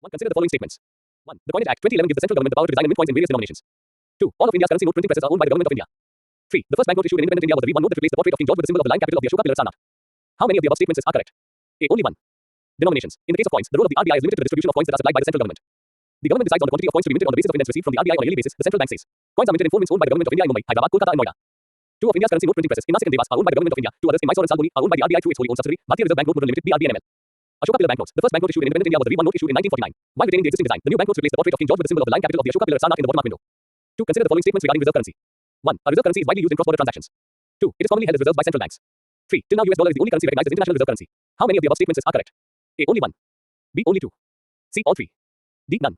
1. Consider the following statements. 1. The Coinage Act 2011 gives the central government the power to design and mint coins in various denominations. 2. All of India's currency note printing presses are owned by the government of India. 3. The first banknote issued in independent India was the V1 note that replaced the portrait of King George with the symbol of the lion capital of the Ashoka pillar Sarnath. How many of the above statements are correct? A. Only 1. Denominations. In the case of coins, the role of the RBI is limited to the distribution of coins that are supplied by the central government. The government decides on the quantity of coins to be minted on the basis of indents received from the RBI on a yearly basis. The central bank says. Coins are minted in 4 mints owned by the government of India in Mumbai, Hyderabad, Kolkata and Noida. 2 of India's currency note printing presses in Nasik and Devas are owned by the government of India. 2 others in Mysore and Salboni are owned by the RBI through its wholly owned subsidiary, Bharatiya Reserve Bank Note Mutual Limited, BRBNML. Ashoka pillar banknotes. The first banknote issued in independent India was the V1 note issued in 1949. While retaining the existing design, the new banknotes replaced the portrait of King George with the symbol of the lion capital of the Ashoka pillar Sarnath in the bottom window. 2. Consider the following statements regarding reserve currency. 1. A reserve currency is widely used in cross-border transactions. 2. It is commonly held as reserves by central banks. 3. Till now US dollar is the only currency recognized as international reserve currency. How many of the above statements are correct? A. Only 1. B. Only 2. C. All 3. D. None.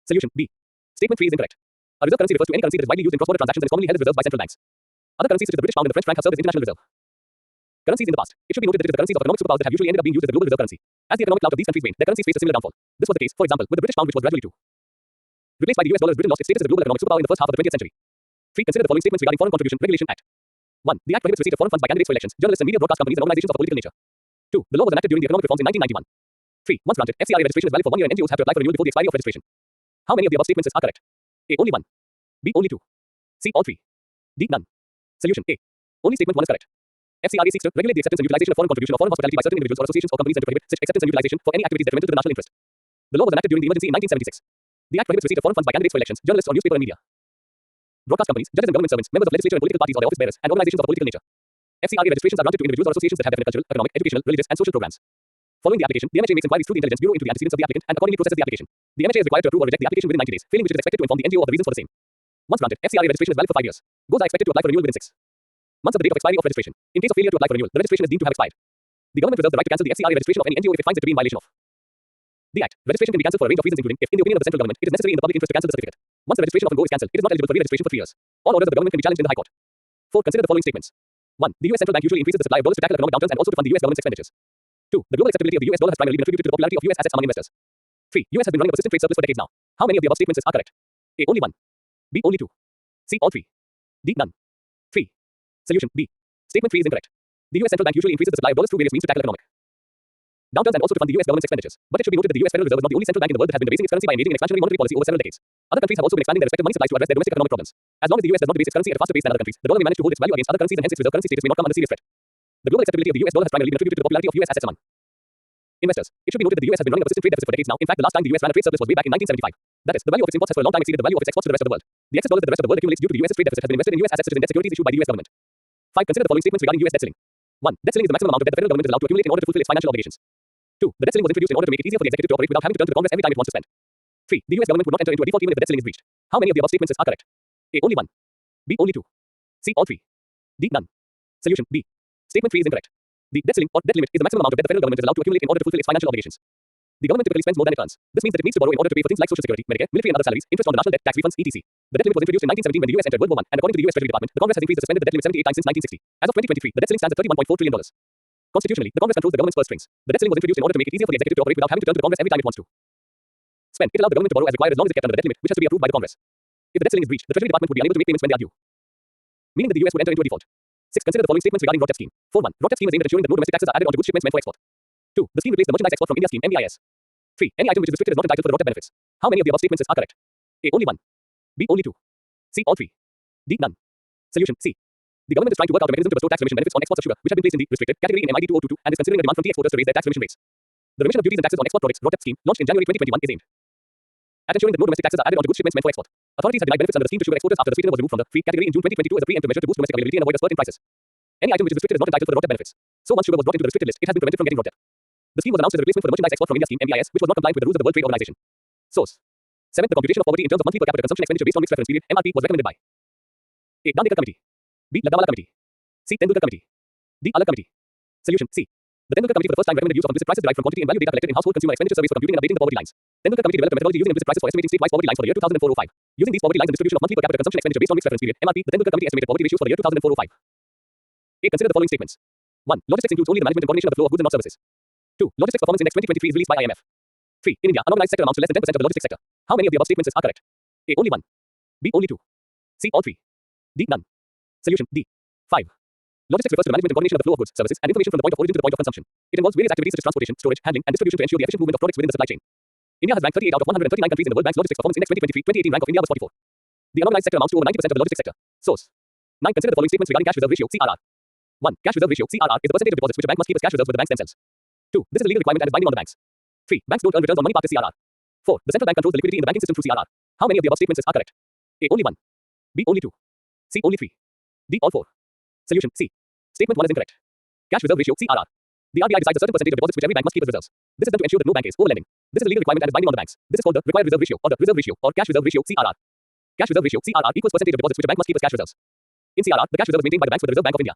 Solution. B. Statement 3 is incorrect. A reserve currency refers to any currency that is widely used in cross-border transactions and is commonly held as reserves by central banks. Other currencies such as the British pound and the French franc have served as international reserve currencies in the past. It should be noted that it is the currencies of economic superpowers that have usually ended up being used as the global reserve currency. As the economic clout of these countries waned, their currencies faced a similar downfall. This was the case, for example, with the British pound, which was gradually replaced by the US dollar as Britain lost its status as a global economic superpower in the first half of the 20th century. 3. Consider the following statements regarding Foreign Contribution Regulation Act. 1. The Act prohibits receipt of foreign funds by candidates for elections, journalists and media broadcast companies and organizations of a political nature. 2. The law was enacted during the economic reforms in 1991. 3. Once granted, FCRA registration is valid for 1 year and NGOs have to apply for renewal before the expiry of registration. How many of the above statements are correct? A. Only 1. B. Only 2. C. All 3. D. None. Solution. A. Only statement 1 is correct. FCRA seeks to regulate the acceptance and utilization of foreign contribution or foreign hospitality by certain individuals or associations or companies and to prohibit such acceptance and utilization for any activities detrimental to the national interest. The law was enacted during the emergency in 1976. The Act prohibits receipt of foreign funds by candidates for elections, journalists or newspaper and media broadcast companies, judges and government servants, members of legislature and political parties or their office bearers, and organizations of a political nature. FCRA registrations are granted to individuals or associations that have definite cultural, economic, educational, religious, and social programs. Following the application, the MHA makes inquiries through the Intelligence Bureau into the antecedents of the applicant and accordingly processes the application. The MHA is required to approve or reject the application within 90 days, failing which it is expected to inform the NGO of the reasons for the same. Once granted, FCRA registration is valid for 5 years. Goes are expected to apply for renewal within 6 months of the date of expiry of registration. In case of failure to apply for renewal, the registration is deemed to have expired. The government reserves the right to cancel the FCRA registration of any NGO if it finds it to be in violation of the Act. Registration can be cancelled for a range of reasons including if, in the opinion of the central government, it is necessary in the public interest to cancel the certificate. Once the registration of an NGO is cancelled, it is not eligible for re-registration for 3 years. All orders of the government can be challenged in the High Court. 4. Consider the following statements. 1. The US central bank usually increases the supply of dollars to tackle economic downturns and also to fund the US government's expenditures. 2. The global acceptability of the US dollar has primarily been attributed to the popularity of US assets among investors. 3. US has been running a persistent trade surplus for decades now. How many of the above statements are correct? A. Only 1. B. Only 2. C. All 3. D. None. 3. Solution. B. Statement 3 is incorrect. The US central bank usually increases the supply of dollars through various means to tackle economic downturns and also to fund the US government's expenditures. But it should be noted that the US Federal Reserve is not the only central bank in the world that has been debasing its currency by engaging in expansionary monetary policy over several decades. Other countries have also been expanding their respective money supplies to address their domestic economic problems. As long as the US does not debase its currency at a faster pace than other countries, the dollar may manage to hold its value against other currencies and hence its reserve currency status may not come under serious threat. The global acceptability of the US dollar has primarily been attributed to the popularity of US assets among investors. It should be noted that the US has been running a persistent trade deficit for decades now. In fact, the last time the US ran a trade surplus was way back in 1975. That is, the value of its imports has for a long time exceeded the value of its exports to the rest of the world. The excess dollars that the rest of the world accumulates due to the US's trade deficit has been invested in US assets such as in debt securities issued by the US government. 5. Consider the following statements regarding US debt ceiling. 1. Debt ceiling is the maximum amount of debt the federal government is allowed to accumulate in order to fulfill its financial obligations. 2. The debt ceiling was introduced in order to make it easier for the executive to operate without having to turn to the Congress every time it wants to spend. 3. The US government would not enter into a default even if the debt ceiling is breached. How many of the above statements are correct? A. Only 1. B. Only 2. C. All 3. D. None. Solution. B. Statement 3 is incorrect. The debt ceiling or debt limit is the maximum amount of debt the federal government is allowed to accumulate in order to fulfill its financial obligations. The government typically spends more than it earns. This means that it needs to borrow in order to pay for things like social security, Medicare, military and other salaries, interest on the national debt, tax refunds, etc. The debt limit was introduced in 1917 when the US entered World War I, and according to the US Treasury Department, the Congress has increased or suspended the debt limit 78 times since 1960. As of 2023, the debt ceiling stands at $31.4 trillion. Constitutionally, the Congress controls the government's purse strings. The debt ceiling was introduced in order to make it easier for the executive to operate without having to turn to the Congress every time it wants to spend. It allowed the government to borrow as required as long as it kept under the debt limit, which has to be approved by the Congress. If the debt ceiling is breached, the Treasury Department would be unable to make payments when they are due, meaning that the US would enter into a default. 6. Consider the following statements regarding RoDTEP scheme. 4.1. RoDTEP scheme is aimed at ensuring that no domestic taxes are added onto goods shipments meant for export. 2. The scheme replaced the merchandise export from India scheme (MEIS). 3. Any item which is restricted is not entitled for the RoDTEP benefits. How many of the above statements are correct? A. Only 1. B. Only 2. C. All 3. D. None. Solution. C. The government is trying to work out a mechanism to bestow tax remission benefits on exports of sugar, which have been placed in the restricted category in MID 2022 and is considering a demand from tea exporters to raise their tax remission rates. The remission of duties and taxes on export products RoDTEP scheme, launched in January 2021, is aimed at ensuring that no domestic taxes are added onto goods shipments meant for export. Authorities have denied benefits under the scheme to sugar exporters after the sweetener was removed from the free category in June 2022 as a preemptive measure to boost domestic availability and avoid a spurt in prices. Any item which is restricted is not entitled for the RoDTEP benefits. So once sugar was brought into the restricted list, it has been prevented from getting RoDTEP. The scheme was announced as a replacement for the merchandise export from India scheme (MEIS), which was not compliant with the rules of the World Trade Organization. Source. 7. The computation of poverty in terms of monthly per capita consumption expenditure based on mixed reference period (MRP) was recommended by A. Gandekar Committee. B. Lagdawala Committee. C. Tendulkar Committee. D. Allar Committee. Solution. C. The Tendulkar Committee for the first time recommended use of implicit prices derived from quantity and value data collected in household consumer expenditure surveys for computing and updating the poverty lines. Tendulkar Committee developed a methodology using implicit prices for estimating state-wise poverty lines for the year 2004-05. Using these poverty lines and distribution of monthly per capita consumption expenditure based on mixed reference period (MRP), the Tendulkar Committee estimated poverty ratios for the year 2004-05. A. Consider the following statements. 1. Logistics includes only the management and coordination of the flow of goods and not services. 2. Logistics Performance Index 2023 is released by IMF. 3. In India, unorganized sector amounts to less than 10% of the logistics sector. How many of the above statements are correct? A. Only 1. B. Only 2. C. All 3. D. None. Solution. D. 5. Logistics refers to the management and coordination of the flow of goods, services, and information from the point of origin to the point of consumption. It involves various activities such as transportation, storage, handling, and distribution to ensure the efficient movement of products within the supply chain. India has ranked 38 out of 139 countries in the World Bank's Logistics Performance Index 2023. 2018 rank of India was 44. The unorganized sector amounts to over 90% of the logistics sector. Source. 9. Consider the following statements regarding cash reserve ratio, CRR. 1. Cash reserve ratio, CRR, is the percentage of deposits which a bank must keep as cash reserves with the banks themselves. 2. This is a legal requirement and is binding on the banks. 3. Banks don't earn returns on money parked as CRR. 4. The central bank controls the liquidity in the banking system through CRR. How many of the above statements are correct? A. Only 1. B. Only 2. C. Only 3. D. All 4. Solution. C. Statement 1 is incorrect. Cash reserve ratio, CRR. The RBI decides a certain percentage of deposits which every bank must keep as reserves. This is done to ensure that no bank is overlending. This is a legal requirement and is binding on the banks. This is called the required reserve ratio or the reserve ratio or cash reserve ratio, CRR. Cash reserve ratio, CRR, equals percentage of deposits which a bank must keep as cash reserves. In CRR, the cash reserve is maintained by the banks with the Reserve Bank of India.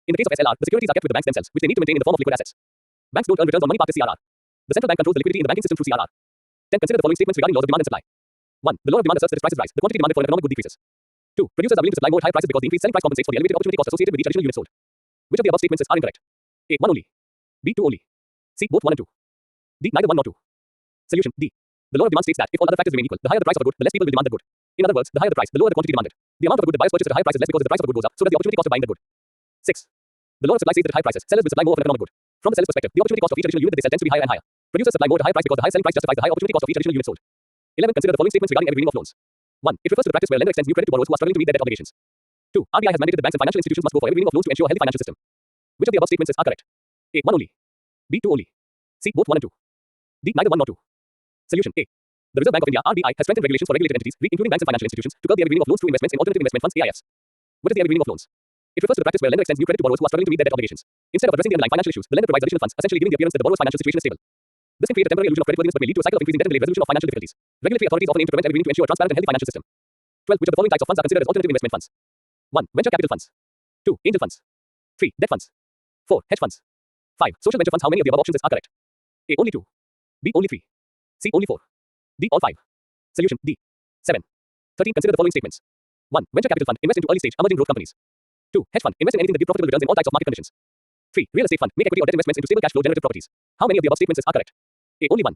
In the case of SLR, the securities are kept with the banks themselves, which they need to maintain in the form of liquid assets. Banks don't earn returns on money parked as CRR. The central bank controls the liquidity in the banking system through CRR. 10. Consider the following statements regarding laws of demand and supply. 1. The law of demand asserts that as prices rise, the quantity demanded for an economic good decreases. 2. Producers are willing to supply more at higher prices because the increased selling price compensates for the elevated opportunity cost associated with each additional unit sold. Which of the above statements are incorrect? A. 1 only. B. 2 only. C. Both 1 and 2. D. Neither 1 nor 2. Solution. D. The law of demand states that if all other factors remain equal, the higher the price of a good, the less people will demand that good. In other words, the higher the price, the lower the quantity demanded. The amount of a good that buyers purchase at a higher price is less because the price of a good goes up, so that the opportunity cost of buying that good. 6. The law of supply states that at high prices, sellers will supply more of an economic good. From the seller's perspective, the opportunity cost of each additional unit that they sell tends to be higher and higher. Producers supply more at a high price because the high selling price justifies the high opportunity cost of each additional unit sold. 11. Consider the following statements regarding every renewal of loans. 1. It refers to the practice where lender extends new credit to borrowers who are struggling to meet their debt obligations. 2. RBI has mandated that banks and financial institutions must go for every renewal of loans to ensure a healthy financial system. Which of the above statements are correct? A. 1 only. B. 2 only. C. Both 1 and 2. D. Neither 1 nor 2. Solution. A. The Reserve Bank of India (RBI) has strengthened regulations for regulated entities, including banks and financial institutions, to curb the every renewal of loans through investments in alternative investment funds (AIFs). What is the every renewal of loans? It refers to the practice where lender extends new credit to borrowers who are struggling to meet their debt obligations. Instead of addressing the underlying financial issues, the lender provides additional funds, essentially giving the appearance that the borrower's financial situation is stable. This can create a temporary illusion of creditworthiness but may lead to a cycle of increasing debt and delayed resolution of financial difficulties. Regulatory authorities often aim to prevent every need to ensure a transparent and healthy financial system. 12. Which of the following types of funds are considered as alternative investment funds? 1. Venture capital funds. 2. Angel funds. 3. Debt funds. 4. Hedge funds. 5. Social venture funds. How many of the above options are correct? A. Only 2. B. Only 3. C. Only 4. D. All 5. Solution. D. 7. 13. Consider the following statements. 1. Venture capital fund. Invest into early stage, emerging growth companies. 2. Hedge fund. Invest in anything that gives profitable returns in all types of market conditions. 3. Real estate fund. Make equity or debt investments into stable cash flow generative properties. How many of the above statements are correct? A. Only 1.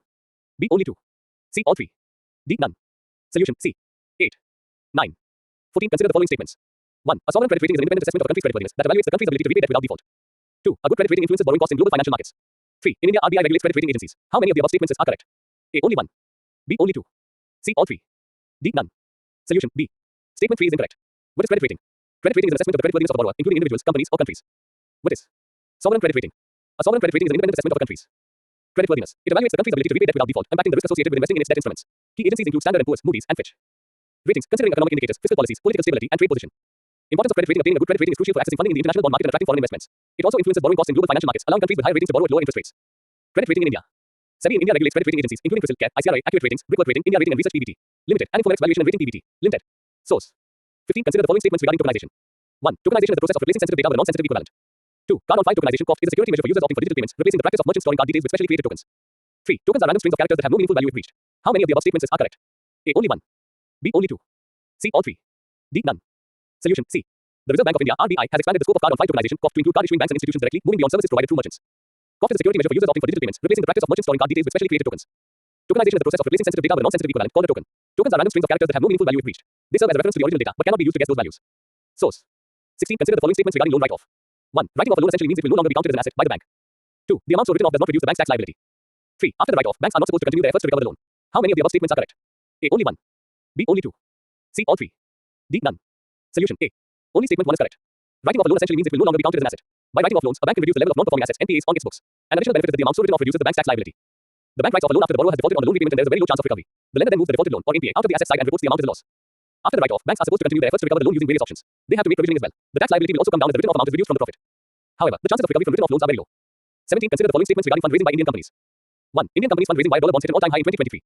B. Only 2. C. All 3. D. None. Solution. C. 8. 9. 14. Consider the following statements. 1. A sovereign credit rating is an independent assessment of a country's creditworthiness that evaluates the country's ability to repay debt without default. 2. A good credit rating influences borrowing costs in global financial markets. 3. In India, RBI regulates credit rating agencies. How many of the above statements are correct? A. Only 1. B. Only 2. C. All 3. D. None. Solution. B. Statement 3 is incorrect. What is credit rating? Credit rating is an assessment of the creditworthiness of a borrower, including individuals, companies, or countries. What is sovereign credit rating? A sovereign credit rating is an independent assessment of a country's creditworthiness. It evaluates the country's ability to repay debt without default, impacting the risk associated with investing in its debt instruments. Key agencies include Standard & Poor's, Moody's, and Fitch. Ratings considering economic indicators, fiscal policies, political stability, and trade position. Importance of credit rating. Obtaining a good credit rating is crucial for accessing funding in the international bond market and attracting foreign investments. It also influences borrowing costs in global financial markets, allowing countries with higher ratings to borrow at lower interest rates. Credit rating in India. SEBI in India regulates credit rating agencies, including CRISIL, CARE, ICRA, Accurate Ratings, Brickwork Rating, India Rating and Research PVT Limited, and Infomex Valuation and Rating PVT Limited. Source. 15. Consider the following statements regarding tokenization. 1. Tokenization is the process of replacing sensitive data with a non-sensitive equivalent. 2. Card on file tokenization (COF) is a security measure for users opting for digital payments, replacing the practice of merchants storing card details with specially created tokens. 3. Tokens are random strings of characters that have no meaningful value if breached. How many of the above statements are correct? A. Only 1. B. Only 2. C. All 3. D. None. Solution. C. The Reserve Bank of India (RBI) has expanded the scope of card on file tokenization (COF) to include card issuing banks and institutions directly, moving beyond services provided through merchants. COF is a security measure for users opting for digital payments, replacing the practice of merchants storing card details with specially created tokens. Tokenization is the process of replacing sensitive data with a non-sensitive equivalent called a token. Tokens are random strings of characters that have no meaningful value if breached. They serve as a reference to the original data, but cannot be used to guess those values. Source. 16. Consider the following statements regarding loan write-off. 1. Writing off a loan essentially means it will no longer be counted as an asset by the bank. 2. The amount so written off does not reduce the bank's tax liability. 3. After the write-off, banks are not supposed to continue their efforts to recover the loan. How many of the above statements are correct? A. Only 1. B. Only 2. C. All 3. D. None. Solution. A. Only statement 1 is correct. Writing off a loan essentially means it will no longer be counted as an asset. By writing off loans, a bank can reduce the level of non-performing assets (NPAs) on its books. An additional benefit is that the amount so written off reduces the bank's tax liability. The bank writes off a loan after the borrower has defaulted on the loan repayment and there is a very low chance of recovery. The lender then moves the defaulted loan or NPA out of the asset side and reports the amount as a loss. After the write-off, banks are supposed to continue their efforts to recover the loan using various options. They have to make provisioning as well. The tax liability will also come down as the written off amount is reduced from the profit. However, the chances of recovery from written off loans are very low. 17. Consider the following statements regarding fundraising by Indian companies. 1. Indian companies fundraising via dollar bonds hit an all-time high in 2023.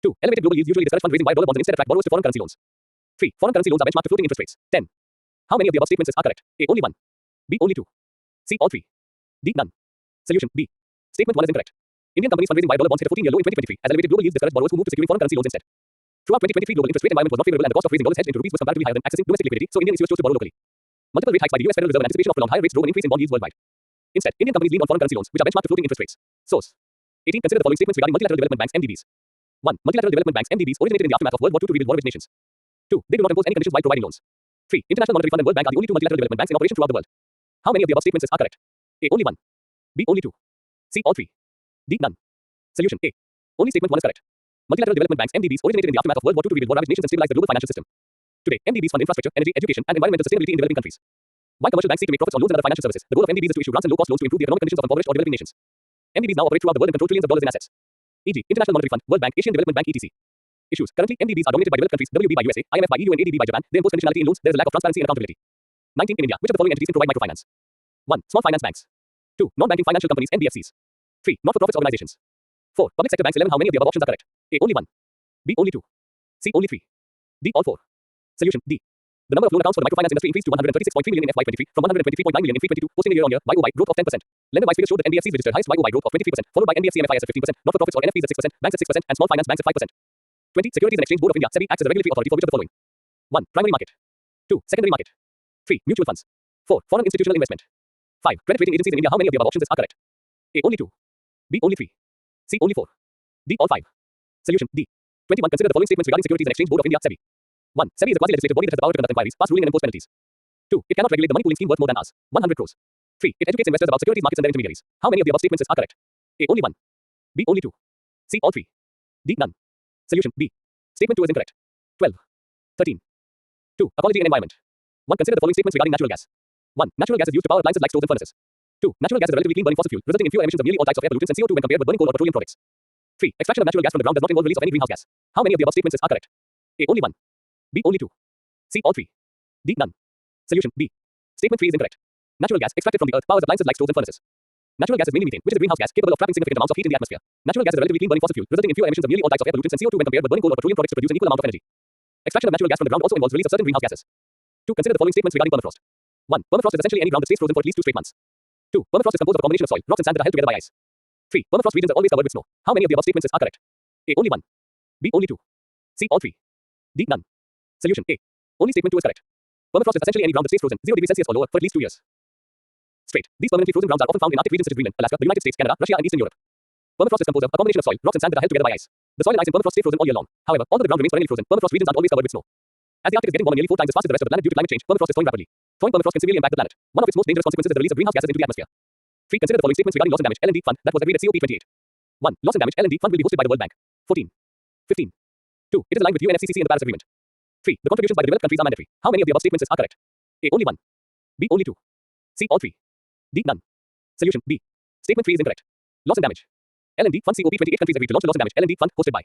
2. Elevated global yields usually discourage fundraising via dollar bonds and instead attract borrowers to foreign currency loans. 3. Foreign currency loans are benchmarked to floating interest rates. 10. How many of the above statements are correct? A. Only 1. B. Only 2. C. All 3. D. None. Solution. B. Statement 1 is incorrect. Indian companies fundraising via dollar bonds hit a 14-year low in 2023 as elevated global yields discouraged borrowers who moved to securing foreign currency loans instead. Throughout 2023, global interest rate environment was not favorable and the cost of raising dollars hedged into rupees was comparatively higher than accessing domestic liquidity, so Indian issuers chose to borrow locally. Multiple rate hikes by the US Federal Reserve in anticipation of prolonged higher rates drove an increase in bond yields worldwide. Instead, Indian companies leaned on foreign currency loans, which are benchmarked to floating interest rates. Source. 18. Consider the following statements regarding multilateral development banks (MDBs). 1. Multilateral development banks (MDBs) originated in the aftermath of World War II to rebuild war-ravaged nations. 2. They do not impose any conditions while providing loans. 3. International Monetary Fund and World Bank are the only two multilateral development banks in operation throughout the world. How many of the above statements are correct? A. Only 1. B. Only 2. C. All 3. D. None. Solution. A. Only statement 1 is correct. Multilateral Development Banks (MDBs) originated in the aftermath of World War II to rebuild war-ravaged nations and stabilize the global financial system. Today, MDBs fund infrastructure, energy, education, and environmental sustainability in developing countries. While commercial banks seek to make profits on loans and other financial services, the goal of MDBs is to issue grants and low-cost loans to improve the economic conditions of impoverished or developing nations. MDBs now operate throughout the world and control trillions of dollars in assets. E.g., International Monetary Fund, World Bank, Asian Development Bank, etc. Issues. Currently, MDBs are dominated by developed countries, WB by USA, IMF by EU, and ADB by Japan. They impose conditionality in loans. There is a lack of transparency and accountability. 19. In India, which of the following entities can provide microfinance? 1. Small finance banks. 2. Non-banking financial companies, NBFCs. 3. Not-for-profits organizations. 4. Public sector banks. 11. How many of the above options are correct? A. Only 1. B. Only 2. C. Only 3. D. All 4. Solution. D. The number of loan accounts for the microfinance industry increased to 136.3 million in FY23 from 123.9 million in FY22, posting a year-on-year YOY growth of 10%. Lender-wise figures showed that NBFCs registered highest YOY growth of 23%, followed by NBFC MFIs at 15%, not-for-profits or NFPs at 6%, banks at 6%, and small finance banks at 5%. 20. Securities and Exchange Board of India (SEBI) acts as a regulatory authority for which of the following? 1. Primary market. 2. Secondary market. 3. Mutual funds. 4. Foreign institutional investment. 5. Credit rating agencies in India. How many of the above options are correct? A. Only 2. B. Only 3. C. Only 4. D. All 5. Solution. D. 21. Consider the following statements regarding Securities and Exchange Board of India (SEBI). 1. SEBI is a quasi-legislative body that has the power to conduct inquiries, pass ruling and impose penalties. 2. It cannot regulate the money pooling scheme worth more than Rs. 100 crores. 3. It educates investors about securities markets and their intermediaries. How many of the above statements are correct? A. Only 1. B. Only 2. C. All 3. D. None. Solution. B. Statement 2 is incorrect. 12. 13. 2. Ecology and environment. 1. Consider the following statements regarding natural gas. 1. Natural gas is used to power appliances like stoves and furnaces. 2. Natural gas is a relatively clean burning fossil fuel, resulting in fewer emissions of nearly all types of air pollutants and CO2 when compared with burning coal or petroleum products. 3. Extraction of natural gas from the ground does not involve release of any greenhouse gas. How many of the above statements are correct? A. Only 1. B. Only 2. C. All 3. D. None. Solution. B. Statement 3 is incorrect. Natural gas extracted from the earth powers appliances like stoves and furnaces. Natural gas is mainly methane, which is a greenhouse gas capable of trapping significant amounts of heat in the atmosphere. Natural gas is a relatively clean burning fossil fuel, resulting in fewer emissions of nearly all types of air pollutants and CO2 when compared with burning coal or petroleum products to produce an equal amount of energy. Extraction of natural gas from the ground also involves release of certain greenhouse gases. 2. Consider the following statements regarding permafrost. 1. Permafrost is essentially any ground that stays frozen for at least 2 straight months. 2. Permafrost is composed of a combination of soil, rocks and sand that are held together by ice. 3. Permafrost regions are always covered with snow. How many of the above statements are correct? A. Only 1. B. Only 2. C. All 3. D. None. Solution. A. Only statement 2 is correct. Permafrost is essentially any ground that stays frozen 0 degrees Celsius or lower for at least 2 years. Straight. These permanently frozen grounds are often found in Arctic regions such as Greenland, Alaska, the United States, Canada, Russia, and Eastern Europe. Permafrost is composed of a combination of soil, rocks and sand that are held together by ice. The soil and ice in permafrost stay frozen all year long. However, although the ground remains perennially frozen, permafrost regions aren't always covered with snow. As the Arctic is getting warmer nearly 4 times as fast as the rest of the planet due to climate change, permafrost is thawing rapidly. Thawing permafrost can severely impact the planet. One of its most dangerous consequences is the release of greenhouse gases into the atmosphere. 3. Consider the following statements regarding loss and damage. L&D Fund that was agreed at COP28. 1. Loss and damage. L&D Fund will be hosted by the World Bank. 14. 15. 2. It is aligned with UNFCCC and the Paris Agreement. 3. The contributions by the developed countries are mandatory. How many of the above statements are correct? A. Only 1. B. Only 2. C. All 3. D. None. Solution. B. Statement 3 is incorrect. Loss and damage. L&D Fund. COP28 countries agreed to launch the loss and damage L&D Fund hosted by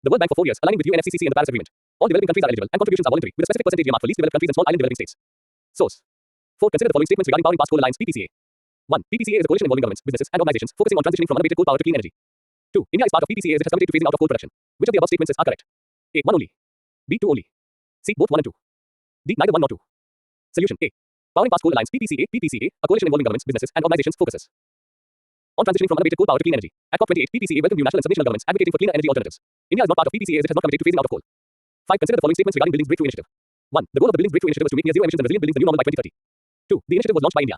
the World Bank for 4 years, aligning with UNFCCC and the Paris Agreement. All developing countries are eligible, and contributions are voluntary, with a specific percentage earmarked for least developed countries and small island developing states. Source. 4. Consider the following statements regarding powering past coal alliance (PPCA). 1. PPCA is a coalition involving governments, businesses, and organizations focusing on transitioning from unabated coal power to clean energy. 2. India is part of PPCA as it has committed to phasing out of coal production. Which of the above statements are correct? A. 1 only. B. 2 only. C. Both 1 and 2. D. Neither 1 nor 2. Solution. A. Powering past coal alliance (PPCA). PPCA, a coalition involving governments, businesses, and organizations focuses on transitioning from unabated coal power to clean energy. At COP28, PPCA welcomed new national and subnational governments advocating for cleaner energy alternatives. India is not part of PPCA as it has not committed to phasing out of coal. 5. Consider the following statements regarding Buildings Breakthrough Initiative. 1. The goal of the Buildings Breakthrough Initiative was to make near zero emissions and resilient buildings the new normal by 2030. 2. The initiative was launched by India.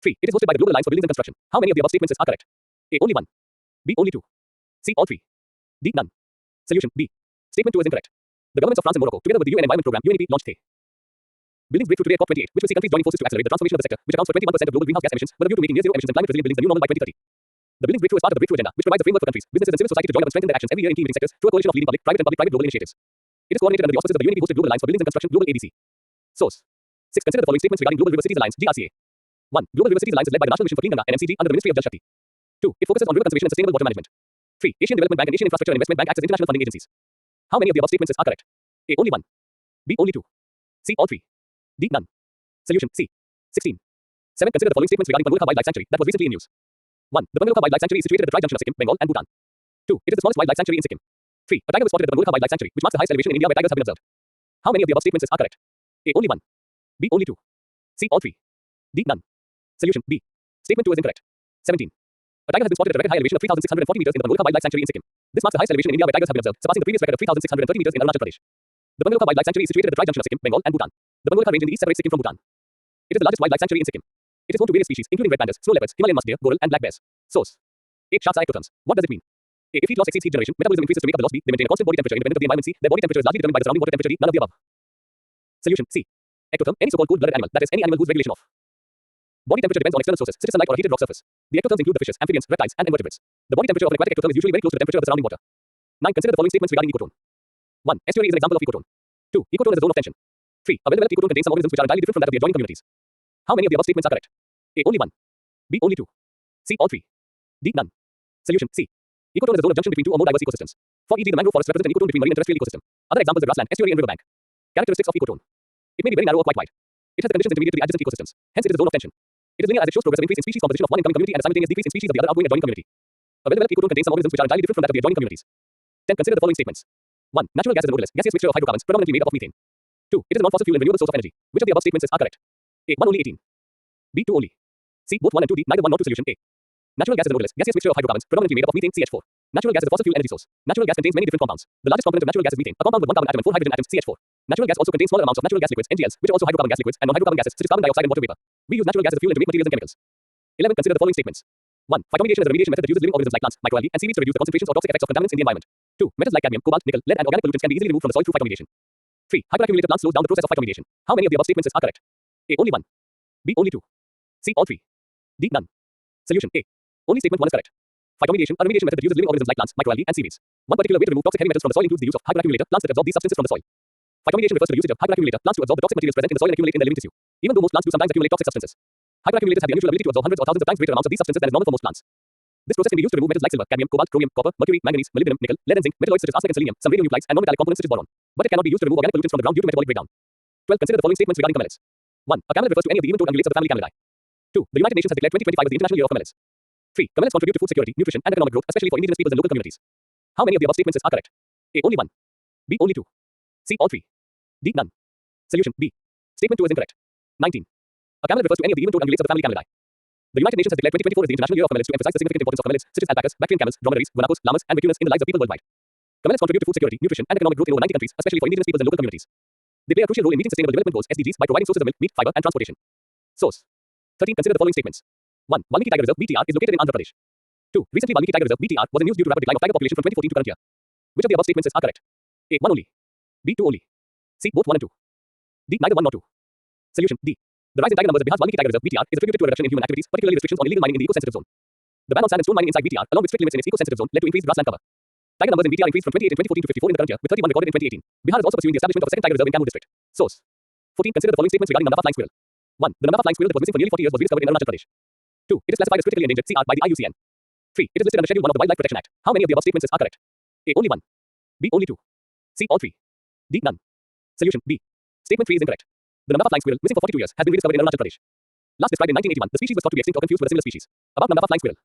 3. It is hosted by the Global Alliance for Buildings and Construction. How many of the above statements are correct? A. Only 1. B. Only 2. C. All 3. D. None. Solution. B. Statement 2 is incorrect. The governments of France and Morocco, together with the UN Environment Programme (UNEP), launched the Buildings Breakthrough today at COP28, which will see countries joining forces to accelerate the transformation of the sector, which accounts for 21% of global greenhouse gas emissions, with a view to making near zero emissions and climate resilient buildings the new normal by 2030. The Buildings Breakthrough is part of the Breakthrough Agenda, which provides a framework for countries, businesses, and civil society to join up and strengthen their actions every year in key emitting sectors through a coalition of leading public, private, and public-private global initiatives. It is coordinated under the auspices of the UNEP-hosted Global Alliance for Buildings and Construction (Global ABC). Source. 6. Consider the following statements regarding Global River Cities Alliance (GRCA). 1. Global River Cities Alliance is led by the National Mission for Clean Ganga (NMCG) under the Ministry of Jal Shakti. 2. It focuses on river conservation and sustainable water management. 3. Asian Development Bank and Asian Infrastructure and Investment Bank acts as international funding agencies. How many of the above statements are correct? A. Only 1. B. Only 2. C. All 3. D. None. Solution. C. 16. 7. Consider the following statements regarding Pangolkha Wildlife Sanctuary that was recently in news. 1. The Pangolkha Wildlife Sanctuary is situated at the dry junction of Sikkim, Bengal, and Bhutan. 2. It is the smallest wildlife sanctuary in Sikkim. 3. A tiger was spotted at the Pangolkha Wildlife Sanctuary, which marks the highest elevation in India where tigers have been observed. How many of the above statements are correct? A. Only 1. B. Only 2. C. All 3. D. None. Solution. B. Statement 2 is incorrect. 17. A tiger has been spotted at a record high elevation of 3,640 meters in the Pangolkha Wildlife Sanctuary in Sikkim. This marks the highest elevation in India where tigers have been observed, surpassing the previous record of 3,630 meters in Arunachal Pradesh. The Pangolkha Wildlife Sanctuary is situated at the dry junction of Sikkim, Bengal, and Bhutan. The Pangolkha range in the east separates Sikkim from Bhutan. It is the largest wildlife sanctuary in Sikkim. It is home to various species, including red pandas, snow leopards, Himalayan musk deer, goral, and black bears. Source. 8. Sharks are ectotherms. What does it mean? A. If heat loss exceeds heat generation, metabolism increases to make up the loss. B. They maintain a constant body temperature independent of the environment. C. Their body temperature is largely determined by the surrounding water temperature. D. None of the above. Solution. C. Ectotherm, any so-called cold-blooded animal, that is, any animal whose regulation of body temperature depends on external sources, such as sunlight or a heated rock surface. The ectotherms include the fishes, amphibians, reptiles, and invertebrates. The body temperature of an aquatic ectotherm is usually very close to the temperature of the surrounding water. 9. Consider the following statements regarding ecotone. 1. Estuary is an example of ecotone. 2. Ecotone is a zone of tension. 3. A well-developed ecotone contains some organisms which are entirely different from that of the adjoining communities. How many of the above statements are correct? A. Only 1. B. Only 2. C. All 3. D. None. Solution. C. Ecotone is a zone of junction between two or more diverse ecosystems. For e.g. the mangrove forests represent an ecotone between marine and terrestrial ecosystem. Other examples are grassland, estuary and riverbank. Characteristics of ecotone. It may be very narrow or quite wide. It has the conditions intermediate to the adjacent ecosystems. Hence it is a zone of tension. It is linear as it shows progressive increase in species composition of one incoming community and a simultaneous decrease in species of the other outgoing adjoining community. A well-developed ecotone contains some organisms which are entirely different from that of the adjoining communities. 10. Consider the following statements. 1. Natural gas is an odorless, gaseous mixture of hydrocarbons predominantly made up of methane. 2. It is a non-fossil fuel and renewable source of energy. Which of the above statements are correct? A. 1 only 18. B. 2 only. C. Both 1 and 2. D. Neither 1 nor 2. Solution. A. Natural gas is an odorless, gaseous mixture of hydrocarbons predominantly made up of methane CH4. Natural gas is a fossil fuel energy source. Natural gas contains many different compounds. The largest component of natural gas is methane, a compound with one carbon atom and 4 hydrogen atoms CH4. Natural gas also contains smaller amounts of natural gas liquids NGLs, which are also hydrocarbon gas liquids, and non-hydrocarbon gases such as carbon dioxide and water vapor. We use natural gas as a fuel and to make materials and chemicals. 11. Consider the following statements. 1. Phytomediation is a remediation method that uses living organisms like plants, microalgae, and seaweeds to reduce the concentrations or toxic effects of contaminants in the environment. 2. Metals like cadmium, cobalt, nickel, lead, and organic pollutants can be easily removed from the soil through phytomediation. 3. Hyperaccumulated plants slows down the process of phytomediation. How many of the above statements are correct? A. Only 1. B. Only 2. C. All 3. D. None. Solution. A. Only statement 1 is correct. Phytomediation, a remediation method that uses living organisms like plants, microalgae, and seaweeds. One particular way to remove toxic heavy metals from the soil includes the use of hyperaccumulator plants that absorb these substances from the soil. Phytomediation refers to the usage of hyperaccumulator plants to absorb the toxic materials present in the soil and accumulate in their living tissue. Even though most plants do sometimes accumulate toxic substances, hyperaccumulators have the unusual ability to absorb hundreds or thousands of times greater amounts of these substances than is normal for most plants. This process can be used to remove metals like silver, cadmium, cobalt, chromium, copper, mercury, manganese, molybdenum, nickel, lead and zinc, metalloids such as arsenic and selenium, some radionuclides, and non-metallic components such as boron. But it cannot be used to remove organic pollutants from the ground due to metabolic breakdown. 12. Consider the following statements regarding camelids. 1. A camelid refers to any of the even toed ungulates of the family Camelidae. 2. The United Nations has declared 2025 as the International Year of Camelids. 3. Camelids contribute to food security, nutrition, and economic growth, especially for indigenous peoples and local communities. How many of the above statements are correct? A. Only 1. B. Only 2. C. All 3. D. None. Solution. B. Statement 2 is incorrect. 19. A camelid refers to any of the even toed ungulates of the family Camelidae. The United Nations has declared 2024 as the International Year of Camelids to emphasize the significant importance of camelids, such as alpacas, Bactrian camels, dromedaries, guanacos, llamas, and vicunas in the lives of people worldwide. Camelids contribute to food security, nutrition, and economic growth in over 90 countries, especially for indigenous peoples and local communities. They play a crucial role in meeting Sustainable Development Goals (SDGs) by providing sources of milk, meat, fiber, and transportation. Source. 13. Consider the following statements. 1. Valmiki Tiger Reserve (VTR) is located in Andhra Pradesh. 2. Recently, Valmiki Tiger Reserve (VTR) was in news due to rapid decline of tiger population from 2014 to current year. Which of the above statements are correct? A. 1 only. B. 2 only. C. Both 1 and 2. D. Neither 1 nor 2. Solution. D. The rise in tiger numbers at Bihar's Valmiki Tiger Reserve (VTR) is attributed to a reduction in human activities, particularly restrictions on illegal mining in the eco-sensitive zone. The ban on sand and stone mining inside VTR, along with strict limits in its eco-sensitive zone, led to increased grassland cover. Tiger numbers in VTR increased from 28 in 2014 to 54 in the current year, with 31 recorded in 2018. Bihar is also pursuing the establishment of a second tiger reserve in Kamur district. Source. 14. Consider the following statements regarding Namdapha flying squirrel. 1. The Namdapha flying squirrel that was missing for nearly 40 years was rediscovered in Arunachal Pradesh. 2. It is classified as critically endangered (CR) by the IUCN. 3. It is listed under Schedule 1 of the Wildlife Protection Act. How many of the above statements are correct? A. Only 1. B. Only 2. C. All 3. D. None. Solution. B. Statement 3 is incorrect. The Namdapha flying squirrel, missing for 42 years, has been rediscovered in Arunachal Pradesh. Last described in 1981, the species was thought to be extinct or confused with a similar species. About Namdapha flying squirrel.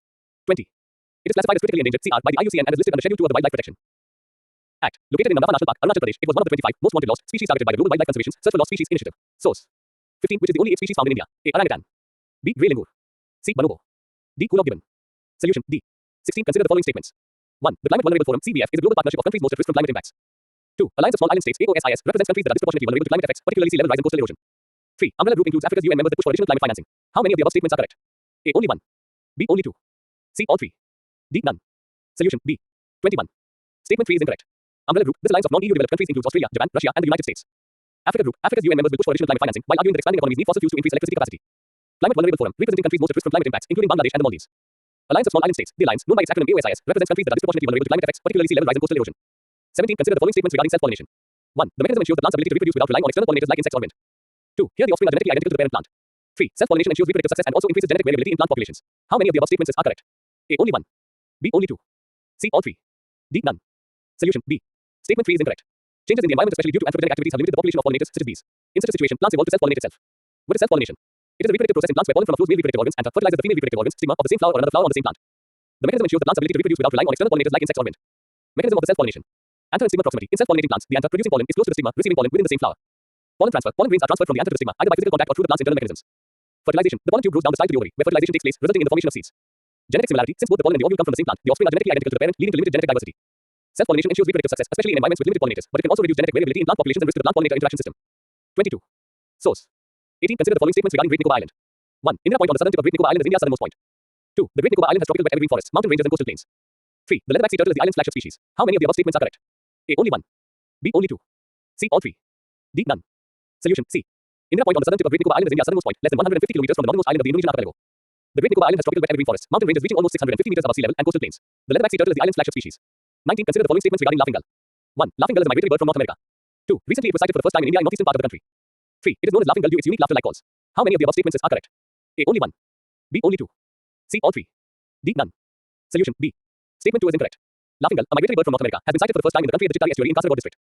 20. It is classified as critically endangered (CR) by the IUCN and is listed under Schedule 2 of the Wildlife Protection Act. Located in Namdapha National Park, Arunachal Pradesh, it was one of the 25 most wanted lost species targeted by the Global Wildlife Conservation's Search for Lost Species Initiative. Source. 15. Which is the only ape species found in India? A. Orangutan. B. Grey langur. C. Bonobo. D. Kulog gibbon. Solution. D. 16. Consider the following statements. 1. The Climate Vulnerable Forum (CVF) is a global partnership of countries most at risk from climate impacts. 2. Alliance of Small Island States (AOSIS) represents countries that are disproportionately vulnerable to climate effects, particularly sea level rise and coastal erosion. 3. Umbrella Group includes Africa's UN members that push for additional climate financing. How many of the above statements are correct? A. Only 1. B. Only 2. C. All 3. D. None. Solution. B. 21. Statement 3 is incorrect. Umbrella Group, this alliance of non-EU developed countries includes Australia, Japan, Russia, and the United States. Africa Group, Africa's UN members will push for additional climate financing while arguing that expanding economies need fossil fuels to increase electricity capacity. Climate Vulnerable Forum, representing countries most at risk from climate impacts, including Bangladesh and the Maldives. Alliance of Small Island States, the alliance, known by its acronym AOSIS, represents countries that are disproportionately vulnerable to climate effects, particularly sea level rise and coastal erosion. 17. Consider the following statements regarding self-pollination. 1. The mechanism ensures the plant's ability to reproduce without relying on external pollinators like insects or wind. 2. Here the offspring are genetically identical to the parent plant. 3. Self-pollination ensures reproductive success and also increases genetic variability in plant populations. How many of the above statements are correct? A. Only 1. B. Only 2. C. All 3. D. None. Solution. B. Statement 3 is incorrect. Changes in the environment, especially due to anthropogenic activities, have limited the population of pollinators such as bees. In such a situation, plants evolve to self-pollinate itself. What is self-pollination? It is a reproductive process in plants where pollen from a flue's male reproductive organs and fertilizes the female reproductive organs, stigma, of the same flower or another flower on the same plant. The mechanism ensures the plant's ability to reproduce without relying on external pollinators like insects or wind. Mechanism of the self-pollination. Anther and stigma proximity. In self-pollinating plants, the anther producing pollen is close to the stigma, receiving pollen within the same flower. Pollen transfer. Pollen grains are transferred from the anther to the stigma, either by physical contact or through the plant's internal mechanisms. Fertilization. The pollen tube grows down the slide to the ovary, where fertilization takes place, resulting in the formation of seeds. Genetic similarity. Since both the pollen and the ovule come from the same plant, the offspring are genetically identical to the parent, leading to limited genetic diversity. Self-pollination ensures reproductive success, especially in environments with limited pollinators, but it can also reduce genetic variability in plant populations and risk to the plant-pollinator interaction system. 22. Source. 18. Consider the following statements regarding Great Nicobar Island. 1. Indira Point on the southern tip of Great Nicobar Island is India's southernmost point. 2. The Great Nicobar Island has tropical wet evergreen forests, mountain ranges and coastal plains. 3. The leatherback sea turtle is the island's flagship species. How many of the above statements are correct? A. Only 1. B. Only 2. C. All 3. D. None. Solution. C. Indira Point on the southern tip of Great Nicobar Island is India's southernmost point, less than 150 kilometers from the northernmost island of the Indonesian archipelago. The Great Nicobar Island has tropical wet evergreen forests, mountain ranges reaching almost 650 meters above sea level, and coastal plains. The leatherback sea turtle is the island's flagship species. 19. Consider the following statements regarding laughing gull. 1. Laughing gull is a migratory bird from North America. 2. Recently it was sighted for the first time in India in northeastern part of the country. 3. It is known as laughing gull due to its unique laughter-like calls. How many of the above statements are correct? A. Only 1. B. Only 2. C. All 3. D. None. Solution B. Statement 2 is incorrect. Laughing gull, a migratory bird from North America, has been sighted for the first time in the country at the Chittari estuary in Kasaragod district.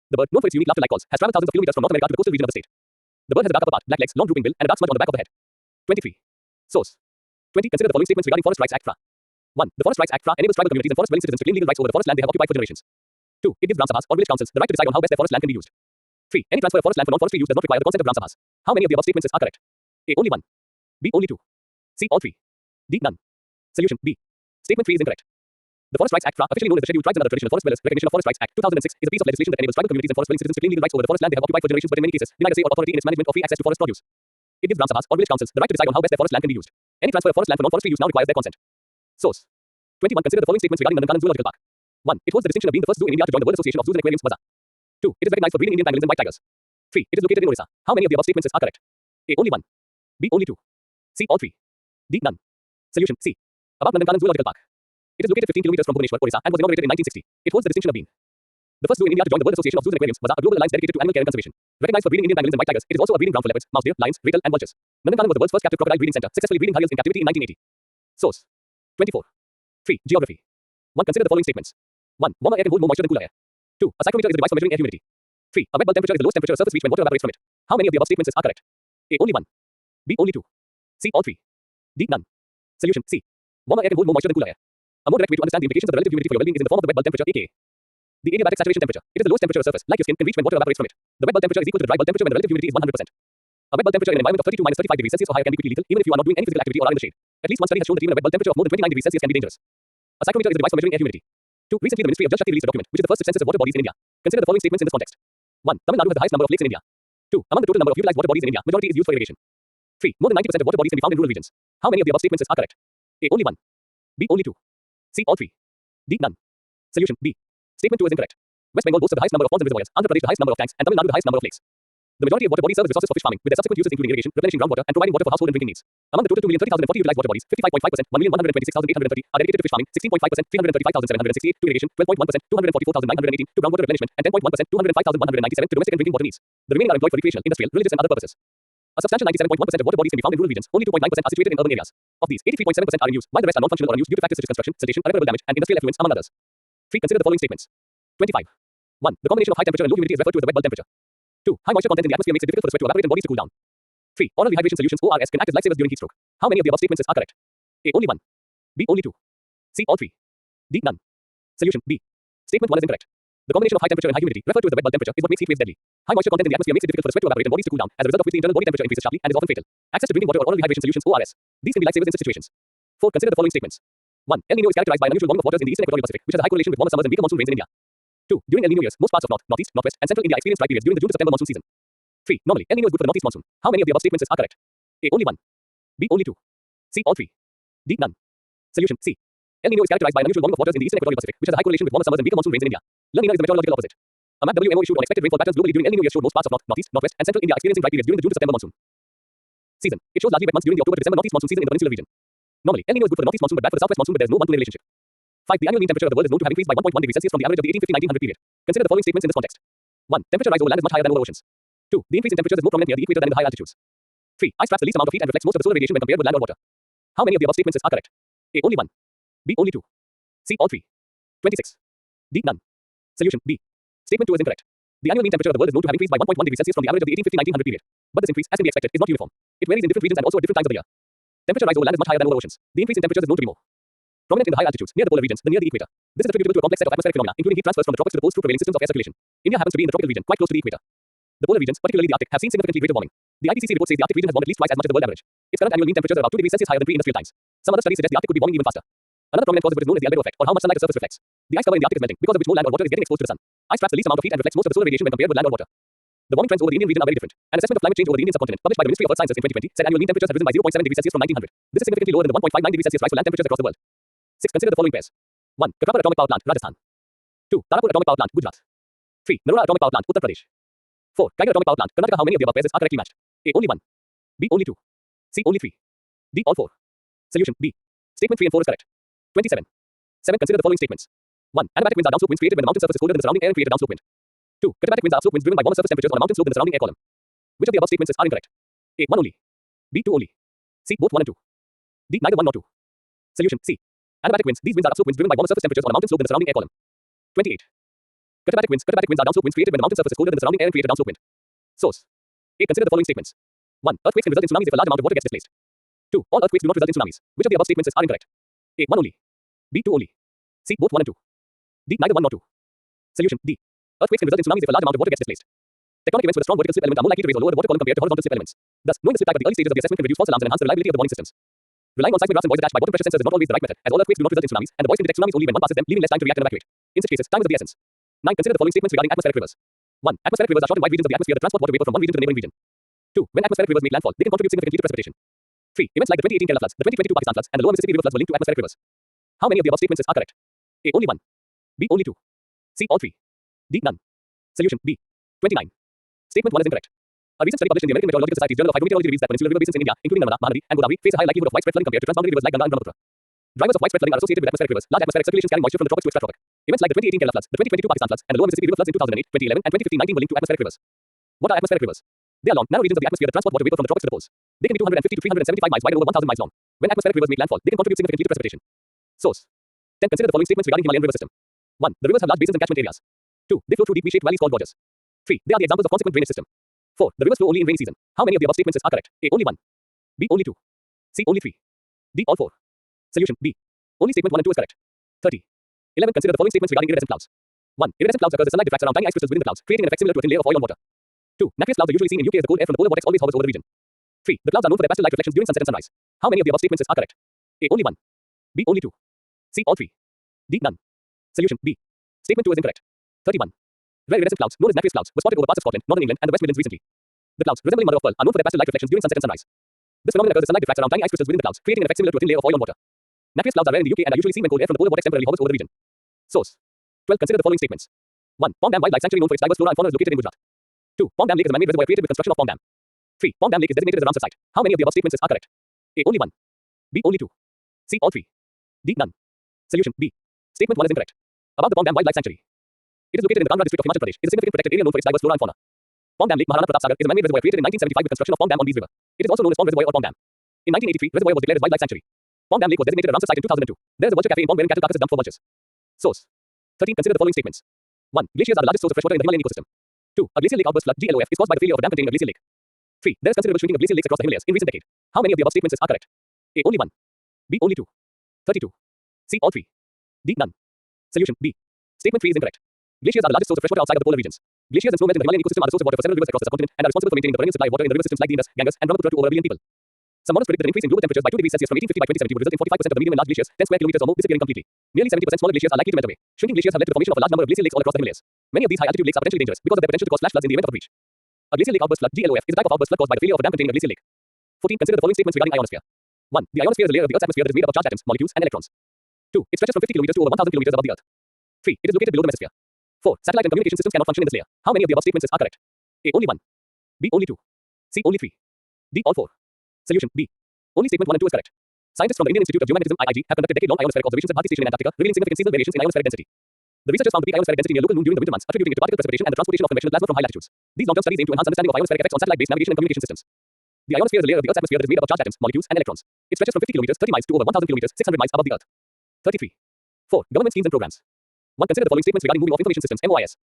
The bird, known for its unique laughter-like calls, has traveled thousands of kilometers from North America to the coastal region of the state. The bird has a dark upper part, black legs, long drooping bill, and a dark smudge on the back of the head. 23. Source. 20. Consider the following statements regarding Forest Rights Act FRA. 1. The Forest Rights Act FRA enables tribal communities and forest-dwelling citizens to claim legal rights over the forest land they have occupied for generations. 2. It gives Gram Sabhas or village councils the right to decide on how best their forest land can be used. 3. Any transfer of forest land for non-forestry use does not require the consent of Gram Sabhas. How many of the above statements are correct? A. Only 1. B. Only 2. C. All 3. D. None. Solution B. Statement 3 is incorrect. The Forest Rights Act FRA, officially known as the Scheduled Tribes and Other Traditional Forest Dwellers Recognition of Forest Rights Act 2006, is a piece of legislation that enables tribal communities and forest-dwelling citizens to claim legal rights over the forest land they have occupied for generations but in many cases deny the say or authority in its management or free access to forest produce. It gives Gram Sabhas or village councils the right to decide on how best their forest land can be used. Any transfer of forest land for non-forestry use now requires their consent. Source. 21. Consider the following statements regarding Nandankanan Zoological Park. 1. It holds the distinction of being the first zoo in India to join the World Association of Zoos and Aquariums (WAZA). 2. It is recognized for breeding Indian pangolins and white tigers. 3. It is located in Orissa. How many of the above statements are correct? A. Only 1. B. Only 2. C. All 3. D. None. Solution C. About Nandankanan Zoological Park. It is located 15 kilometers from Bhubaneswar, Orissa, and was inaugurated in 1960. It holds the distinction of being the first zoo in India to join the World Association of Zoos and Aquariums (WAZA), a global alliance dedicated to animal care and conservation. Recognized for breeding Indian pangolins and white tigers, it is also a breeding ground for leopards, mouse deer, lions, ratel, and vultures. Nandankanan was the world's first captive crocodile breeding center, successfully breeding gharials in captivity in 1980. Source. 24. 3. Geography. 1. Consider the following statements. 1. Warmer air can hold more moisture than cooler air. 2. A psychrometer is a device for measuring air humidity. 3. A wet bulb temperature is the lowest temperature a surface reach when water evaporates from it. How many of the above statements are correct? A. Only 1. B. Only 2. C. All 3. D. None. Solution C. Warmer air can hold more moisture than cooler air. A more direct way to understand the implications of the relative humidity for your well-being is in the form of the wet bulb temperature, aka the adiabatic saturation temperature. It is the lowest temperature a surface, like your skin, can reach when water evaporates from it. The wet bulb temperature is equal to the dry bulb temperature when the relative humidity is 100%. A wet bulb temperature in an environment of 32 minus 35 degrees Celsius or higher can be quickly lethal, even if you are not doing any physical activity or are in the shade. At least one study has shown that even a wet bulb temperature of more than 29 degrees Celsius can be dangerous. A psychrometer is a device for measuring air humidity. 2. Recently, the Ministry of Jal Shakti released a document, which is the first census of water bodies in India. Consider the following statements in this context. 1. Tamil Nadu has the highest number of lakes in India. 2. Among the total number of utilized water bodies in India, majority is used for irrigation. 3. More than 90% of water bodies can be found in rural regions. How many of the above statements are correct? A. Only 1. B. Only 2. C. All 3. D. None. Solution B. Statement 2 is incorrect. West Bengal boasts of the highest number of ponds and reservoirs, Andhra Pradesh the highest number of tanks, and Tamil Nadu the highest number of lakes. The majority of water bodies serve as resources for fish farming, with their subsequent uses including irrigation, replenishing groundwater, and providing water for household and drinking needs. Among the total 2,030,040 utilized water bodies, 55.5%, 1,126,830 are dedicated to fish farming, 16.5%, 335,768 to irrigation, 12.1%, 244,918 to groundwater replenishment, and 10.1%, 205,197 to domestic and drinking water needs. The remaining are employed for recreational, industrial, religious, and other purposes. A substantial 97.1% of water bodies can be found in rural regions. Only 2.9% are situated in urban areas. Of these, 83.7% are in use, while the rest are non-functional or unused due to factors such as construction, siltation, irreparable damage, and industrial effluents, among others. 3. Consider the following statements. 25. 1. The combination of high temperature and low humidity is referred to as the wet bulb temperature. 2. High moisture content in the atmosphere makes it difficult for the sweat to evaporate and bodies to cool down. 3. Oral rehydration solutions (ORS) can act as lifesavers during heat stroke. How many of the above statements are correct? A. Only 1. B. Only 2. C. All 3. D. None. Solution B. Statement 1 is incorrect. The combination of high temperature and high humidity, referred to as the wet bulb temperature, is what makes heat waves deadly. High moisture content in the atmosphere makes it difficult for the sweat to evaporate and bodies to cool down, as a result of which the internal body temperature increases sharply and is often fatal. Access to drinking water or oral rehydration solutions (ORS). These can be lifesavers in such situations. 4. Consider the following statements. 1. El Niño is characterized by an unusual warming of waters in the eastern equatorial Pacific, which has a high correlation with warmer summers and weaker monsoon rains in India. 2. During El Niño years, most parts of North, Northeast, Northwest, and Central India experience dry periods during the June to September monsoon season. 3. Normally, El Niño is good for the northeast monsoon. How many of the above statements are correct? A. Only 1. B. Only 2. C. All 3. D. None. Solution C. El Niño is characterized by an unusual warming of waters in the eastern equatorial Pacific, which has a high correlation with warmer summers and weaker monsoon rains in India. La Niña is the meteorological opposite. A map WMO issued on expected rainfall patterns globally during El Niño years showed most parts of North, Northeast, Northwest, and Central India experiencing dry periods during the June to September monsoon season. It shows largely wet months during the October to December northeast monsoon season in the peninsular region. Normally, El Niño is good for the northeast monsoon but bad for the southwest monsoon, but there is no one-to-one relationship. 5. The annual mean temperature of the world is known to have increased by 1.1 degrees Celsius from the average of the 1850-1900 period. Consider the following statements in this context. 1. Temperature rise over land is much higher than over oceans. 2. The increase in temperatures is more prominent near the equator than in the high altitudes. 3. Ice traps the least amount of heat and reflects most of the solar radiation when compared with land or water. How many of the above statements are correct? A. Only 1. B. Only 2. C. All 3. 26. D. None. Solution B. Statement 2 is incorrect. The annual mean temperature of the world is known to have increased by 1.1 degrees Celsius from the average of the 1850-1900 period. But this increase, as can be expected, is not uniform. It varies in different regions and also at different times of the year. Temperature rise over land is much higher than over oceans. The increase in temperatures is known to be more prominent in the high altitudes, near the polar regions, than near the equator. This is attributable to a complex set of atmospheric phenomena, including heat transfers from the tropics to the poles through prevailing systems of air circulation. India happens to be in the tropical region, quite close to the equator. The polar regions, particularly the Arctic, have seen significantly greater warming. The IPCC report says the Arctic region has warmed at least twice as much as the world average. Its current annual mean temperatures are about 2 degrees Celsius higher than pre-industrial times. Some other studies suggest the Arctic could be warming even faster. Another prominent cause of it is known as the albedo effect, or how much sunlight the surface reflects. The ice cover in the Arctic is melting, because of which more land or water is getting exposed to the sun. Ice traps the least amount of heat and reflects most of the solar radiation when compared with land or water. The warming trends over the Indian region are very different. An assessment of climate change over the Indian subcontinent, published by the Ministry of Earth Sciences in 2020, said annual mean temperatures have risen by 0.7 degrees Celsius from 1900. This is significantly lower than the 1.59 degrees Celsius rise for land temperatures across the world. 6. Consider the following pairs. 1. Katrapur Atomic Power Plant, Rajasthan. 2. Tarapur Atomic Power Plant, Gujarat. 3. Narora Atomic Power Plant, Uttar Pradesh. 4. Kaigar Atomic Power Plant, Karnataka. How many of the above pairs are correctly matched? A. Only 1. B. Only 2. C. Only 3. D. All 4. Solution B. Statement 3 and 4 is correct. 27. 7. Consider the following statements. 1. Adiabatic winds are downslope winds created when the mountain surface is colder than the surrounding air and create a downslope wind. 2. Katabatic winds are upslope winds driven by warmer surface temperatures on a mountain slope than the surrounding air column. Which of the above statements are incorrect? A. 1 only. B. 2 only. C. Both 1 and 2. D. Neither 1 nor 2. Solution. C. Adiabatic winds. These winds are upslope winds driven by warmer surface temperatures on a mountain slope than the surrounding air column. 28. Katabatic winds. Katabatic winds are downslope winds created when the mountain surface is colder than the surrounding air and create a downslope wind. Source. A. Consider the following statements. 1. Earthquakes can result in tsunamis if a large amount of water gets displaced. 2. All earthquakes do not result in tsunamis. Which of the above statements are incorrect? A. 1 only. B. 2 only. C. Both 1 and 2. D. Neither 1 nor 2. Solution. D. Earthquakes can result in tsunamis if a large amount of water gets displaced. Tectonic events with a strong vertical slip element are more likely to raise or lower the water column compared to horizontal slip elements. Thus, knowing the slip type at the early stages of the assessment can reduce false alarms and enhance the reliability of the warning systems. Relying on seismographs and buoys attached by water pressure sensors is not always the right method, as all earthquakes do not result in tsunamis, and the buoys can detect tsunamis only when one passes them, leaving less time to react and evacuate. In such cases, time is of the essence. 9. Consider the following statements regarding atmospheric rivers. 1. Atmospheric rivers are short and wide regions of the atmosphere that transport water vapor from one region to the neighboring region. 2. When atmospheric rivers make landfall, they can contribute significantly to precipitation. 3. Events like the 2018 Kerala floods, the 2022 Pakistan floods, and the lower Mississippi River floods were linked to atmospheric rivers. How many of the above statements are correct? A. Only 1. B. Only 2. C. All 3. D. None. Solution. B. 29. Statement 1 is incorrect. A recent study published in the American Meteorological Society's Journal of Hydrometeorology reveals that peninsular river basins in India, including Narmada, Mahanadi, and Godavari, face a higher likelihood of widespread flooding compared to transboundary rivers like Ganga and Brahmaputra. Drivers of widespread flooding are associated with atmospheric rivers, large atmospheric circulations carrying moisture from the tropics to extratropic. Events like the 2018 Kerala floods, the 2022 Pakistan floods, and the lower Mississippi River floods in 2008, 2011, and 2015-19 were linked to atmospheric rivers. What are atmospheric rivers? They are long, narrow regions of the atmosphere that transport water vapor from the tropics to the poles. They can be 250 to 375 miles wide and over 1,000 miles long. When atmospheric rivers make landfall, they can contribute significantly to precipitation. Source. 10. Consider the following statements regarding Himalayan river system. 1. The rivers have large basins and catchment areas. 2. They flow through deep V-shaped valleys called gorges. 3. They are the examples of consequent drainage system. 4. The rivers flow only in rainy season. How many of the above statements are correct? A. Only 1. B. Only 2. C. Only 3. D. All 4. Solution. B. Only statement 1 and 2 is correct. 30. 11. Consider the following statements regarding iridescent clouds. 1. Iridescent clouds occurs as sunlight diffracts around tiny ice crystals within the clouds, creating an effect similar to a thin layer of oil on water. 2. Nacreous clouds are usually seen in UK as the cold air from the polar vortex always hovers over the region. 3. The clouds are known for their pastel-like reflections during sunset and sunrise. How many of the above statements are correct? A. Only 1. B. Only 2. C. All 3. D. None. Solution. B. Statement 2 is incorrect. 31. Rare iridescent clouds, known as nacreous clouds, were spotted over parts of Scotland, northern England, and the West Midlands recently. The clouds, resembling mother of pearl, are known for their pastel-like reflections during sunset and sunrise. This phenomenon occurs as sunlight diffracts around tiny ice crystals within the clouds, creating an effect similar to a thin layer of oil on water. Nacreous clouds are rare in the UK and are usually seen when cold air from the polar vortex temporarily hovers over the region. Source. 12. Consider the following statements. 1. Pong Dam Wildlife Sanctuary known for its diverse flora and fauna is located in Gujarat. 2. Pong Dam Lake is a man-made reservoir created with construction of Pong Dam. 3. Pong Dam Lake is designated as a Ramsar site. How many of the above statements are correct? A. Only 1. B. Only 2. C. All 3. D. None. Solution. B. Statement 1 is incorrect. About the Pong Dam Wildlife Sanctuary. It is located in the Kangra district of Himachal Pradesh. It is a significant protected area known for its diverse flora and fauna. Pong Dam Lake Maharana Pratap Sagar is a man-made reservoir created in 1975 with construction of Pong Dam on Bees River. It is also known as Pong Reservoir or Pong Dam. In 1983, reservoir was declared as wildlife sanctuary. Pong Dam Lake was designated a Ramsar site in 2002. There is a vulture cafe in Pong wherein cattle carcasses dumped for vultures. Source. 13. Consider the following statements. 1. Glaciers are the largest source of freshwater in the Himalayan ecosystem. 2. A glacial lake outburst flood GLOF is caused by the failure of a dam containing a glacial lake. 3. There is considerable shrinking of glacial lakes across the Himalayas in recent decade. How many of the above statements are correct? A. Only 1. B. Only 2. 32. C. All 3. D. None. Solution. B. Statement 3 is incorrect. Glaciers are the largest source of freshwater outside of the polar regions. Glaciers and snow melt in the Himalayan ecosystem are the source of water for several rivers across the subcontinent and are responsible for maintaining the perennial supply of water in the river systems like the Indus, Ganges, and Brahmaputra to over a billion people. Some models predict that an increase in global temperatures by 2 degrees Celsius from 1850 by 2070 would result in 45% of the medium and large glaciers, 10 square kilometers or more, disappearing completely. Nearly 70% smaller glaciers are likely to melt away. Shrinking glaciers have led to the formation of a large number of glacial lakes all across the Himalayas. Many of these high-altitude lakes are potentially dangerous because of their potential to cause flash floods in the event of a breach. A glacial lake outburst flood GLOF is a type of outburst flood caused by the failure of a dam containing a glacial lake. 14. Consider the following statements regarding ionosphere. 1. The ionosphere is a layer of the Earth's atmosphere that is made up of charged atoms, molecules, and electrons. 2. It stretches from 50 kilometers to over 1,000 kilometers above the Earth. 3. It is located below the mesosphere. 4. Satellite and communication systems cannot function in this layer. How many of the above statements are correct? A. Only 1. B. Only 2. C. Only 3. D. All 4. Solution. B. Only statement 1 and 2 is correct. Scientists from the Indian Institute of Geomagnetism (IIG) have conducted decade-long ionospheric observations at Bharti Station in Antarctica, revealing significant seasonal variations in ionospheric density. The researchers found the peak ionospheric density near local noon during the winter months, attributing it to particle precipitation and the transportation of convectional plasma from high latitudes. These long-term studies aim to enhance understanding of ionospheric effects on satellite-based navigation and communication systems. The ionosphere is a layer of the Earth's atmosphere that is made up of charged atoms, molecules, and electrons. It stretches from 50 kilometers (30 miles) to over 1,000 kilometers (600 miles) above the Earth. 33. 4. Government schemes and programs. 1. Consider the following statements regarding moving off information systems (MOIS).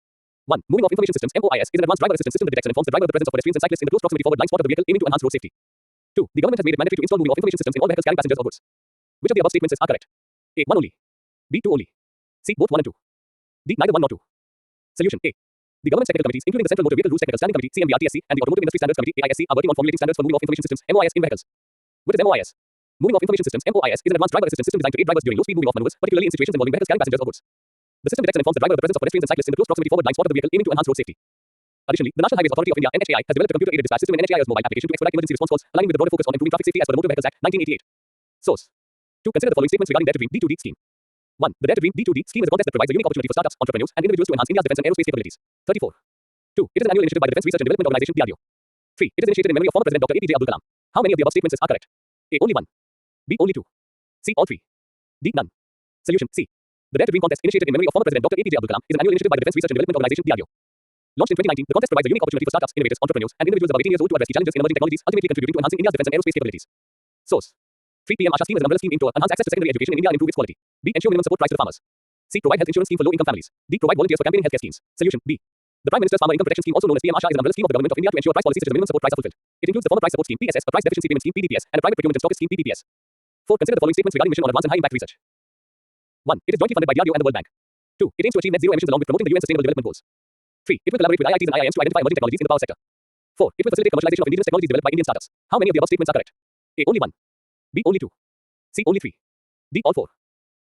1. Moving off information systems (MOIS) is an advanced driver assistance system that detects and informs the driver of the presence of pedestrians and cyclists in the close proximity forward blind spot of the vehicle, aiming to enhance road safety. 2. The government has made it mandatory to install moving off information systems in all vehicles carrying passengers or goods. Which of the above statements are correct? A. 1 only. B. 2 only. C. Both 1 and 2. D. Neither 1 nor 2. Solution. A. The government's technical committees, including the Central Motor Vehicle Rules Technical Standing Committee (CMVRTSC) and the Automotive Industry Standards Committee (AISC), are working on formulating standards for moving off information systems (MOIS) in vehicles. What is MOIS? Moving off information systems (MOIS) is an advanced driver assistance system designed to aid drivers during low-speed moving off maneuvers, particularly in situations involving vehicles carrying passengers or goods. The system detects and informs the driver of the presence of pedestrians and cyclists in the close proximity forward blind spot of the vehicle, aiming to enhance road safety. Additionally, the National Highways Authority of India (NHAI) has developed a computer-aided dispatch system in NHAI's mobile application to expedite emergency response calls, aligning with the broader focus on improving traffic safety as per the Motor Vehicles Act, 1988. Source. 2. Consider the following statements regarding Dare to Dream D2D scheme. 1. The Dare to Dream D2D scheme is a contest that provides a unique opportunity for startups, entrepreneurs, and individuals to enhance India's defense and aerospace capabilities. 34. 2. It is an annual initiative by the Defense Research and Development Organization (DRDO). 3. It is initiated in memory of former President Dr. APJ Abdul Kalam. How many of the above statements are correct? A. Only 1. B. Only 2. C. All 3. D. None. Solution. C. The Dare to Dream contest, initiated in memory of former President Dr. APJ Abdul Kalam, is an annual initiative by the Defense Research and Development Organization (DRDO). Launched in 2019, the contest provides a unique opportunity for startups, innovators, entrepreneurs, and individuals above 18 years old to address key challenges in emerging technologies, ultimately contributing to enhancing India's defense and aerospace capabilities. Source: 3PM Asha scheme is an umbrella scheme aimed to enhance access to secondary education in India and improve its quality. B. Ensure minimum support price to the farmers. C. Provide health insurance scheme for low-income families. D. Provide volunteers for campaigning healthcare schemes. Solution: B. The Prime Minister's Farmer Income Protection Scheme, also known as PM Asha, is an umbrella scheme of the Government of India to ensure price policies such as the minimum support price are fulfilled. It includes the Farmer Price Support Scheme (PSS), a Price Deficiency Payment Scheme (PDPS), and a Private Procurement and Stockist Scheme (PPS). 4. Consider the following statements regarding mission on advanced and high-impact research. 1. It is jointly funded by DRDO and the World Bank. 2. It aims to achieve net zero emissions along with promoting the UN Sustainable Development Goals. 3. It will collaborate with IITs and IIMs to identify emerging technologies in the power sector. 4. It will facilitate commercialization of indigenous technologies developed by Indian startups. How many of the above statements are correct? A. Only 1. B. Only 2. C. Only 3. D. All 4.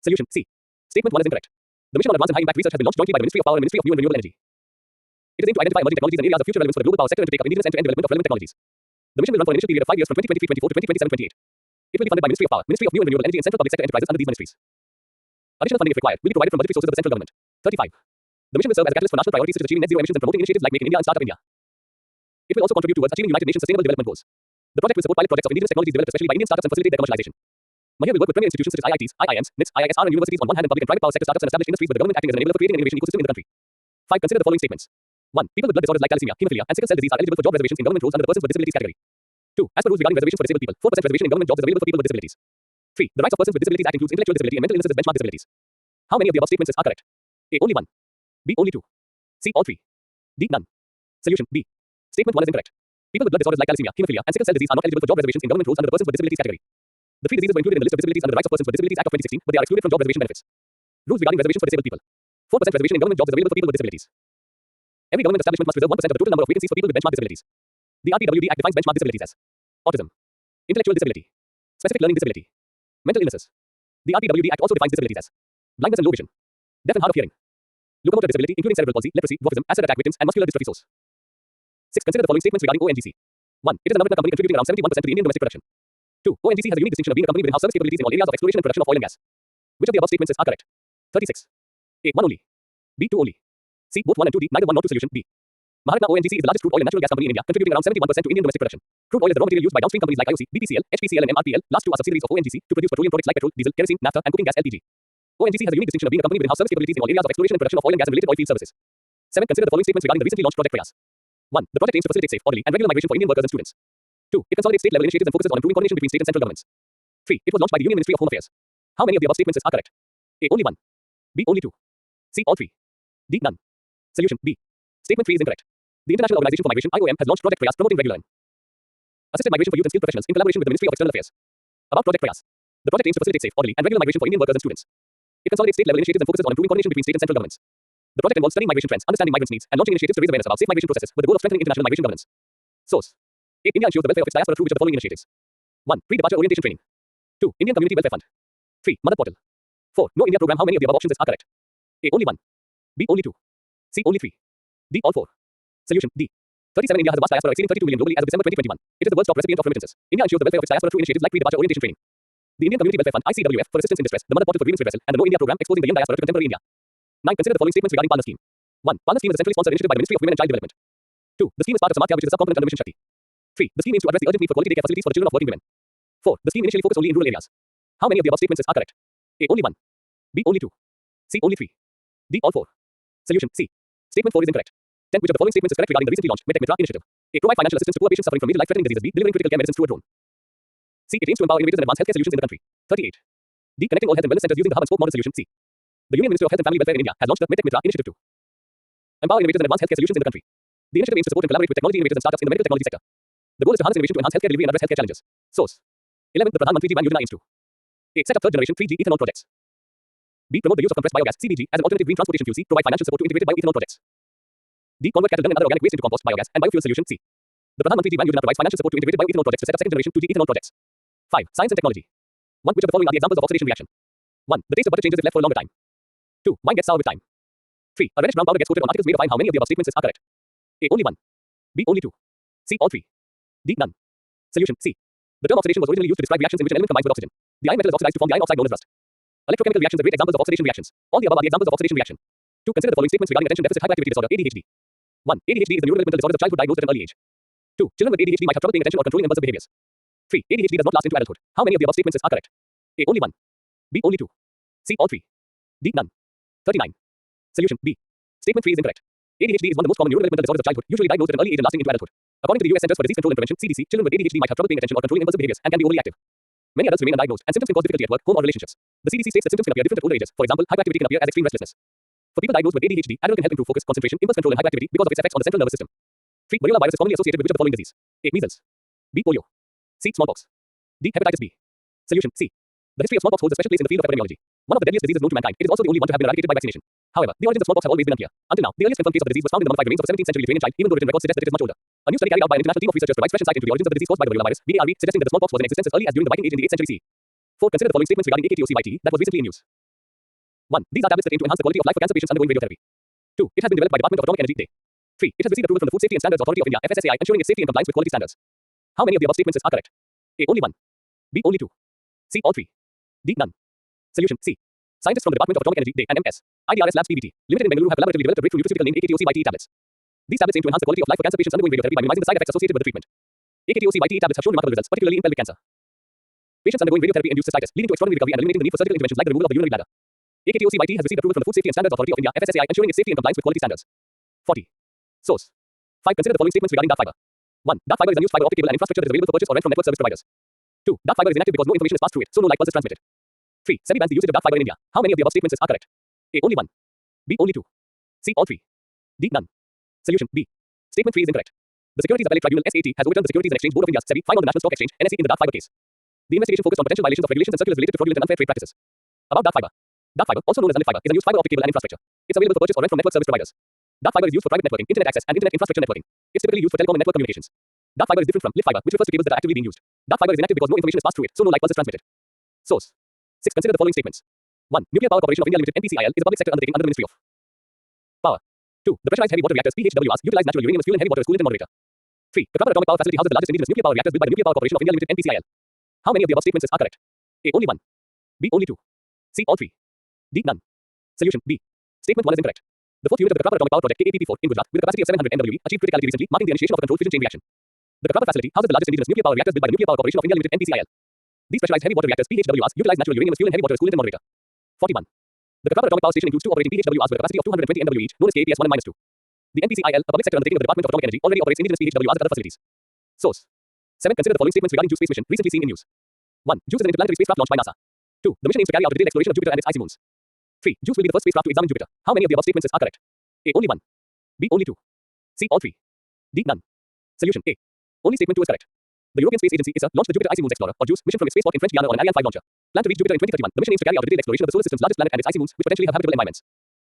Solution: C. Statement 1 is incorrect. The mission on advanced and high-impact research has been launched jointly by the Ministry of Power and Ministry of New and Renewable Energy. It is aimed to identify emerging technologies and areas of future relevance for the global power sector and to take up indigenous end-to-end development of relevant technologies. The mission will run for an initial period of 5 years from 2023-24 to 2027-28. It will be funded by Ministry of Power, Ministry of New and Renewable Energy, and central public sector enterprises under these ministries. Additional funding, if required, will be provided from budgetary sources of the central government. 35. The mission will serve as a catalyst for national priorities such as achieving net zero emissions and promoting initiatives like Make in India and Startup India. It will also contribute towards achieving United Nations Sustainable Development Goals. The project will support pilot projects of indigenous technologies developed especially by Indian startups and facilitate their commercialization. Mahir will work with premier institutions such as IITs, IIMs, NITS, IISR, and universities on one hand, and public and private power sector startups and established industries with the government acting as an enabler for creating an innovation ecosystem in the country. 5. Consider the following statements. 1. People with blood disorders like thalassemia, hemophilia, and sickle cell disease are eligible for job reservations in government roles under the persons with disabilities category. 2. As per rules regarding reservations for disabled people, 4% reservation in government jobs is available for people with disabilities. 3. The Rights of Persons with Disabilities Act includes intellectual disability and mental illnesses as benchmark disabilities. How many of the above statements are correct? A. Only 1. B. Only 2. C. All 3. D. None. Solution: B. Statement 1 is incorrect. People with blood disorders like thalassemia, hemophilia, and sickle cell disease are not eligible for job reservations in government roles under the persons with disabilities category. The 3 diseases were included in the list of disabilities under the Rights of Persons with Disabilities Act of 2016, but they are excluded from job reservation benefits. Rules regarding reservations for disabled people. 4% reservation in government jobs is available for people with disabilities. Every government establishment must reserve 1% of the total number of vacancies for people with benchmark disabilities. The RPWD Act defines benchmark disabilities as autism, intellectual disability, specific learning disability, mental illnesses. The RPWD Act also defines disabilities as blindness and low vision, deaf and hard of hearing, locomotor disability including cerebral palsy, leprosy, dwarfism, acid attack victims, and muscular dystrophy. Source: 6. Consider the following statements regarding ONGC. 1. It is a Navratna company contributing around 71% to the Indian domestic production. 2. ONGC has a unique distinction of being a company with in-house service capabilities in all areas of exploration and production of oil and gas. Which of the above statements are correct? 36. A. 1 only. B. 2 only. C. Both 1 and 2. D. Neither 1 nor 2. Solution: B. Maharatna ONGC is the largest crude oil and natural gas company in India, contributing around 71% to Indian domestic production. Crude oil is the raw material used by downstream companies like IOC, BPCL, HPCL, and MRPL, last 2 are subsidiaries of ONGC, to produce petroleum products like petrol, diesel, kerosene, naphtha, and cooking gas LPG. ONGC has a unique distinction of being a company with in-house service capabilities in all areas of exploration and production of oil and gas and related oil field services. 7. Consider the following statements regarding the recently launched Project Prayas. 1. The project aims to facilitate safe, orderly, and regular migration for Indian workers and students. 2. It consolidates state-level initiatives and focuses on improving coordination between state and central governments. 3. It was launched by the Union Ministry of Home Affairs. How many of the above statements are correct? A. Only 1. B. Only 2. C. All 3. D. None. Solution: B. Statement 3 is incorrect. The International Organization for Migration (IOM) has launched Project Prayas promoting regular and assisted migration for youth and skilled professionals in collaboration with the Ministry of External Affairs. About Project Prayas. The project aims to facilitate safe, orderly, and regular migration for Indian workers and students. It consolidates state-level initiatives and focuses on improving coordination between state and central governments. The project involves studying migration trends, understanding migrants' needs, and launching initiatives to raise awareness about safe migration processes with the goal of strengthening international migration governance. Source: 8. India ensures the welfare of its diaspora through which of the following initiatives? 1. Pre-departure orientation training. 2. Indian Community Welfare Fund. 3. Mother Portal. 4. No India Program. How many of the above options are correct? A. Only 1. B. Only 2. C. Only 3. D. All 4. Solution: D. 37. India has a vast diaspora exceeding 32 million globally as of December 2021. It is the world's top recipient of remittances. India ensures the welfare of its diaspora through initiatives like pre-departure orientation training, the Indian Community Welfare Fund (ICWF) for assistance in distress, the Mother Portal for grievance redressal, and the No India Program exposing the young diaspora to contemporary India. 9. Consider the following statements regarding Partner Scheme. 1. Partner Scheme is a centrally sponsored initiative by the Ministry of Women and Child Development. 2. The scheme is part of Samarthya, which is a subcomponent under Mission Shakti. 3. The scheme aims to address the urgent need for quality daycare facilities for the children of working women. 4. The scheme initially focused only in rural areas. How many of the above statements are correct? A. Only 1. B. Only 2. C. Only 3. D. All 4. Solution: C. Statement 4 is incorrect. 10. Which of the following statements is correct regarding the recently launched MedTech Mitra initiative? A. Provide financial assistance to poor patients suffering from major life-threatening diseases. B. Delivering critical care medicines through a drone. C. It aims to empower innovators and advance healthcare solutions in the country. 38. D. Connecting all health and wellness centers using the hub and spoke model. Solution: C. The Union Ministry of Health and Family Welfare in India has launched the MedTech Mitra initiative to empower innovators and advance healthcare solutions in the country. The initiative aims to support and collaborate with technology innovators and startups in the medical technology sector. The goal is to harness innovation to enhance healthcare delivery and address healthcare challenges. Source: 11. The Pradhan Mantri Jeevan Yojana aims to A. Set up third-generation 3G ethanol projects. B. Promote the use of compressed biogas (CBG) as an alternative green transportation fuel. C. Provide financial support to integrated bioethanol projects. D. Convert cattle dung and other organic waste into compost, biogas, and biofuel. Solution: C. The Pradhan Mantri Jeevan Yojana provides financial support to integrated bioethanol projects to set up second-generation 2G ethanol projects. 5. Science and technology. 1. Which of the following are the examples of oxidation reaction? 1. The taste of butter changes if left for a longer time. 2. Wine gets sour with time. 3. A reddish brown powder gets coated on articles made of iron. How many of the above statements are correct? A. Only 1. B. Only 2. C. All 3. D. None. Solution: C. The term oxidation was originally used to describe reactions in which an element combines with oxygen. The iron metal is oxidized to form the iron oxide known as rust. Electrochemical reactions are great examples of oxidation reactions. All the above are the examples of oxidation reaction. 2. Consider the following statements regarding attention deficit hyperactivity disorder (ADHD). 1. ADHD is the neurodevelopmental disorder of childhood diagnosed at an early age. 2. Children with ADHD might have trouble paying attention or controlling impulsive behaviors. 3. ADHD does not last into adulthood. How many of the above statements are correct? A. Only 1. B. Only 2. C. All 3. D. None. 39. Solution B. Statement 3 is incorrect. ADHD is one of the most common neurodevelopmental disorders of childhood, usually diagnosed at an early age and lasting into adulthood. According to the U.S. Centers for Disease Control and Prevention (CDC), children with ADHD might have trouble paying attention or controlling impulsive behaviors and can be overly active. Many adults remain undiagnosed, and symptoms can cause difficulty at work, home, or relationships. The CDC states that symptoms can appear different at older ages. For example, hyperactivity can appear as extreme restlessness. For people diagnosed with ADHD, Adderall can help improve focus, concentration, impulse control, and hyperactivity because of its effects on the central nervous system. 3. Variola virus is commonly associated with which of the following disease? A. Measles. B. Polio. C. Smallpox. D. Hepatitis B. Solution C. The history of smallpox holds a special place in the field of epidemiology. One of the deadliest diseases known to mankind, it is also the only one to have been eradicated by vaccination. However, the origins of smallpox have always been unclear. Until now, the earliest confirmed case of the disease was found in the mummified remains of a 17th century Lithuanian child, even though written records suggest that it is much older. A new study carried out by an international team of researchers provides fresh insight into the origins of the disease caused by the variola virus, VARV, suggesting that the smallpox was in existence as early as during the Viking Age in the 8th century CE. 4. Consider the following statements regarding AKTOCYT that was recently in use. 1. These are tablets that aim to enhance the quality of life for cancer patients undergoing radiotherapy. 2. It has been developed by Department of Atomic Energy. 3. It has received approval from the Food Safety and Standards Authority of India (FSSAI), ensuring its safety and compliance with quality standards. How many of the above statements are correct? A. Only 1. B. Only 2. C. All 3. D. None. Solution C. Scientists from the Department of Atomic Energy and MS, IDRS Labs Pvt. Limited in Bengaluru have collaboratively developed a breakthrough nutraceutical named AKTOCYT tablets. These tablets aim to enhance the quality of life for cancer patients undergoing radiotherapy by minimizing the side effects associated with the treatment. AKTOCYT tablets have shown remarkable results, particularly in pelvic cancer. Patients undergoing radiotherapy-induced cystitis, leading to extraordinary recovery and eliminating the need for surgical interventions like the removal of the urinary bladder. AKTOCYT has received approval from the Food Safety and Standards Authority of India (FSSAI), ensuring its safety and compliance with quality standards. 40. Source. 5. Consider the following statements regarding dark fiber. 1. Dark fiber is unused fiber optic cable and infrastructure that is available for purchase or rent from network service providers. 2. Dark fiber is inactive because no information is passed through it, so no light pulse is transmitted. 3. SEBI bans the usage of dark fiber in India. How many of the above statements are correct? A. Only 1. B. Only 2. C. All 3. D. None. Solution B. Statement 3 is incorrect. The Securities Appellate Tribunal (SAT) has overturned the Securities and Exchange Board of India's (SEBI) fine on the National Stock Exchange (NSE) in the dark fiber case. The investigation focused on potential violations of regulations and circulars related to fraudulent and unfair trade practices. About dark fiber. Dark fiber, also known as unlit fiber, is unused fiber optic cable and infrastructure. It's available for purchase or rent from network service providers. Dark fiber is used for private networking, internet access, and internet infrastructure networking. It's typically used for telecom and network communications. Dark fiber is different from lit fiber, which refers to cables that are actively being used. Dark fiber is inactive because no information is passed through it, so no light pulse is transmitted. Source. 6. Consider the following statements. 1. Nuclear Power Corporation of India Limited (NPCIL) is a public sector undertaking under the Ministry of Power. 2. The pressurized heavy water reactors (PHWRs) utilize natural uranium as fuel and heavy water as coolant and moderator. 3. The Crapper Atomic Power Facility houses the largest indigenous nuclear power reactors built by the Nuclear Power Corporation of India Limited (NPCIL). How many of the above statements are correct? A. Only 1. B. Only 2. C. All 3. D. None. Solution B. Statement 1 is incorrect. The fourth unit of the Crapper Atomic Power Project KAPP4 in Gujarat, with a capacity of 700 MW, achieved criticality recently, marking the initiation of a controlled fission chain reaction. The Crapper facility houses the largest indigenous nuclear power reactors built by the Nuclear Power Corporation of India Limited (NPCIL). These pressurized heavy water reactors (PHWRs) utilize natural uranium as fuel and heavy water as coolant and moderator. 41. The Crapper Atomic Power Station includes two operating PHWRs with a capacity of 220 MW each, known as KAPS-1 and -2. The NPCIL, a public sector undertaking of the Department of Atomic Energy, already operates indigenous PHWRs at other facilities. Source. 7. Consider the following statements regarding JUICE space mission, recently seen in news. 1. JUICE is an interplanetary spacecraft launched by NASA. 2. The mission aims to carry out a detailed exploration of Jupiter and its icy moons. 3. JUICE will be the first spacecraft to examine Jupiter. How many of the above statements are correct? A. Only 1. B. Only 2. C. All 3. D. None. Solution A. Only statement 2 is correct. The European Space Agency (ESA) launched the Jupiter Icy Moons Explorer, or JUICE, mission from its spaceport in French Guiana on an Ariane 5 launcher. Planned to reach Jupiter in 2031, the mission aims to carry out a detailed exploration of the solar system's largest planet and its icy moons, which potentially have habitable environments.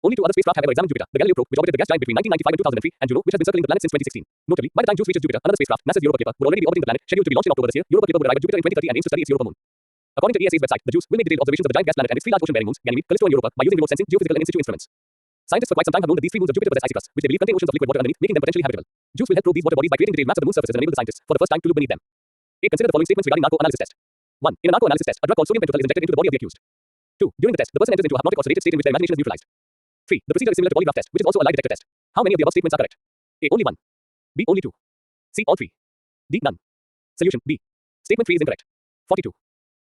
Only two other spacecraft have ever examined Jupiter: the Galileo probe, which orbited the gas giant between 1995 and 2003, and Juno, which has been circling the planet since 2016. Notably, by the time JUICE reaches Jupiter, another spacecraft, NASA's Europa Clipper, would already be orbiting the planet, scheduled to be launched in October this year. Europa Clipper will arrive at Jupiter in 2030 and aims to study its Europa moon. According to ESA's website, the JUICE will make detailed observations of the giant gas planet and its three large ocean-bearing moons, Ganymede, Callisto, and Europa, by using remote sensing, geophysical, and in situ instruments. Scientists for quite some time have known that these three moons of Jupiter possess icy crusts, which they believe contain oceans of liquid water underneath, making them potentially habitable. JUICE will help probe these water bodies by creating detailed maps of the moon's surfaces and enable the scientists, for the first time, to look beneath them. 8. Consider the following statements regarding narco-analysis test. 1. In a narco-analysis test, a drug called sodium pentothal is injected into the body of the accused. 2. During the test, the person enters into a hypnotic or sedated state in which their imagination is neutralized. 3. The procedure is similar to polygraph test, which is also a lie detector test. How many of the above statements are correct? A. Only 1. B. Only 2. C. All 3. D. None. Solution B. Statement 3 is incorrect. 42.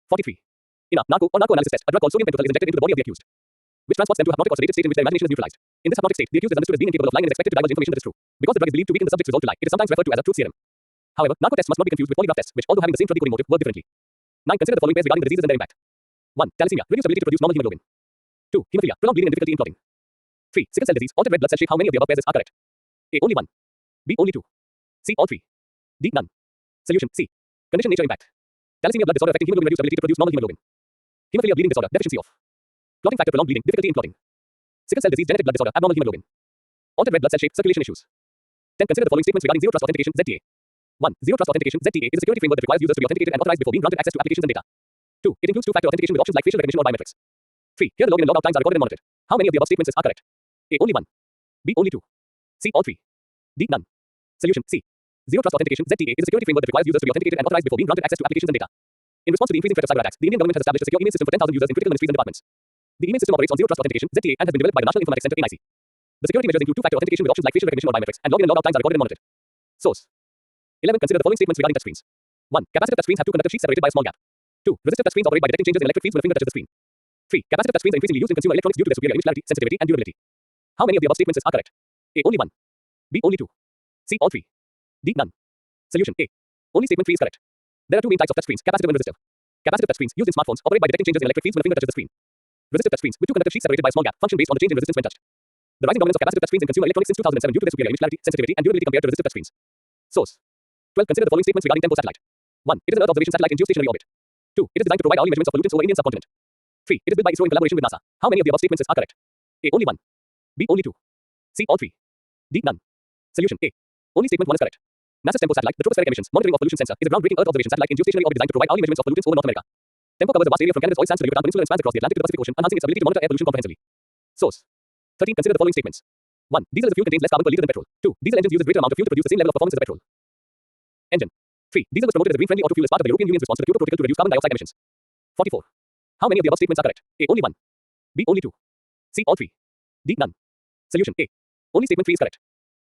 43. In a narco-analysis test, a drug called sodium pentothal is injected into the body of the accused, which transports them to a hypnotic or sedated state in which their imagination is neutralized. In this hypnotic state, the accused is understood as being incapable of lying and is expected to divulge information that is true. Because the drug is believed to weaken the subject's resolve to lie, it is sometimes referred to as a truth serum. However, narco tests must not be confused with polygraph tests, which, although having the same drug decoding motive, work differently. 9. Consider the following pairs regarding the diseases and their impact. 1. Thalassemia, reduced ability to produce normal hemoglobin. 2. Hemophilia, prolonged bleeding and difficulty in clotting. 3. Sickle cell disease, altered red blood cell shape. How many of the above pairs are correct? A. Only 1. B. Only 2. C. All 3. D. None. Solution C. Condition nature impact. Thalassemia, blood disorder affecting hemoglobin, reduced ability to produce normal hemoglobin. Hemophilia, bleeding disorder, deficiency of clotting factor, prolonged bleeding, difficulty in clotting. Sickle cell disease, genetic blood disorder, abnormal hemoglobin. Altered red blood cell shape, circulation issues. 10. Consider the following statements regarding zero trust authentication (ZTA). 1. Zero trust authentication (ZTA) is a security framework that requires users to be authenticated and authorized before being granted access to applications and data. 2. It includes two-factor authentication with options like facial recognition or biometrics. 3. Here the login and logout times are recorded and monitored. How many of the above statements are correct? A. Only 1. B. Only 2. C. All 3. D. None. Solution C. Zero trust authentication (ZTA) is a security framework that requires users to be authenticated and authorized before being granted access to applications and data. In response to the increasing threat of cyber attacks, the Indian government has established a secure email system for 10,000 users in critical ministries and departments. The email system operates on zero trust authentication (ZTA) and has been developed by the National Informatics Center (NIC). The security measures include two-factor authentication with options like facial recognition or biometrics, and login and logout times are recorded and monitored. Source. 11. Consider the following statements regarding touchscreens. 1. Capacitive touchscreens have two conductive sheets separated by a small gap. 2. Resistive touchscreens operate by detecting changes in electric fields when a finger touches the screen. 3. Capacitive touchscreens are increasingly used in consumer electronics due to their superior image clarity, sensitivity, and durability. How many of the above statements are correct? A. Only 1. B. Only 2. C. All 3. D. None. Solution. A. Only statement 3 is correct. There are two main types of touchscreens, capacitive and resistive. Capacitive touchscreens, used in smartphones, operate by detecting changes in electric fields when a finger touches the screen. Resistive touchscreens, with two conductive sheets separated by a small gap, function based on the change in resistance when touched. The rising dominance of capacitive touchscreens in consumer electronics since 2007 due to their superior image clarity, sensitivity, and durability compared to resistive touchscreens. Source. 12. Consider the following statements regarding Tempo satellite. 1. It is an Earth observation satellite in geostationary orbit. 2. It is designed to provide hourly measurements of pollutants over Indian subcontinent. 3. It is built by ISRO in collaboration with NASA. How many of the above statements are correct? A. Only 1. B. Only 2. C. All 3. D. None. Solution. A. Only statement 1 is correct. NASA's Tempo satellite, the tropospheric emissions monitoring of pollution sensor, is a groundbreaking Earth observation satellite in geostationary orbit designed to provide hourly measurements of pollutants over North America. Tempo covers a vast area from Canada's oil sands to the Yucatan Peninsula and spans across the Atlantic to the Pacific Ocean, enhancing its ability to monitor air pollution comprehensively. Source. 13. Consider the following statements. 1. Diesel as a fuel contains less carbon per liter than petrol. 2. Diesel engines use a greater amount of fuel to produce the same level of performance as the petrol engine. 3. Diesel was promoted as a green-friendly auto fuel as part of the European Union's response to the Kyoto Protocol to reduce carbon dioxide emissions. 44. How many of the above statements are correct? A. Only 1. B. Only 2. C. All 3. D. None. Solution. A. Only statement 3 is correct.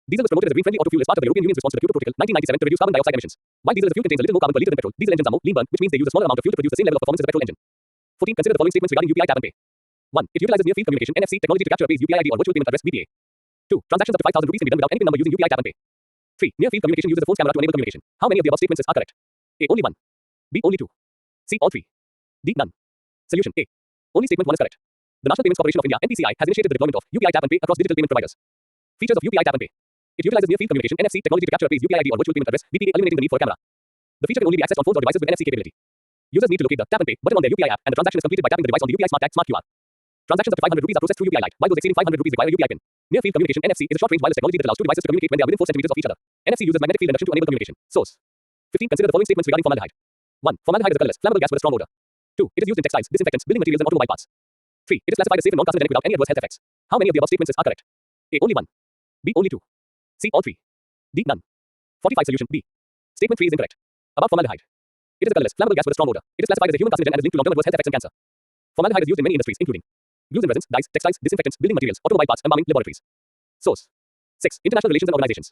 Diesel was promoted as a green-friendly auto fuel as part of the European Union's response to the Kyoto Protocol 1997 to reduce carbon dioxide emissions. While diesel as a fuel contains a little more carbon per liter than petrol, diesel engines are more lean burn, which means they use a smaller amount of fuel to produce the same level of performance as a petrol engine. 14. Consider the following statements regarding UPI tap and pay. 1. It utilizes near-field communication (NFC) technology to capture a pay's UPI ID or virtual payment address (VPA). 2. Transactions up to 5,000 rupees can be done without any PIN number using UPI tap and pay. 3. Near-field communication uses a phone's camera to enable communication. How many of the above statements are correct? A. Only 1. B. Only 2. C. All 3. D. None. Solution. A. Only statement 1 is correct. The National Payments Corporation of India (NPCI) has initiated the deployment of UPI tap and pay across digital payment providers. Features of UPI tap and pay. It utilizes near-field communication (NFC) technology to capture a pay's UPI ID or virtual payment address (VPA), eliminating the need for a camera. The feature can only be accessed on phones or devices with NFC capability. Users need to locate the tap and pay button on their UPI app, and the transaction is completed by tapping the device on the UPI Smart Tag Smart QR. Transactions up to 500 rupees are processed through UPI Lite, while those exceeding 500 rupees require a UPI PIN. Near-field communication (NFC) is a short-range wireless technology that allows two devices to communicate when they are within 4 centimeters of each other. NFC uses magnetic field induction to enable communication. Source. 15. Consider the following statements regarding formaldehyde. 1. Formaldehyde is a colorless, flammable gas with a strong odor. 2. It is used in textiles, disinfectants, building materials, and automobile parts. 3. It is classified as safe and non-carcinogenic without any adverse health effects. How many of the above statements are correct? A. Only 1. B. Only 2. C. All 3. D. None. 45. Solution. B. Statement 3 is incorrect. About formaldehyde. It is a colorless, flammable gas with a strong odor. It is classified as a human carcinogen and is linked to long-term adverse health effects and cancer. Formaldehyde is used in many industries, including glues and resins, dyes, textiles, disinfectants, building materials, automobile parts, embalming, laboratories. Source. 6. International relations and organizations.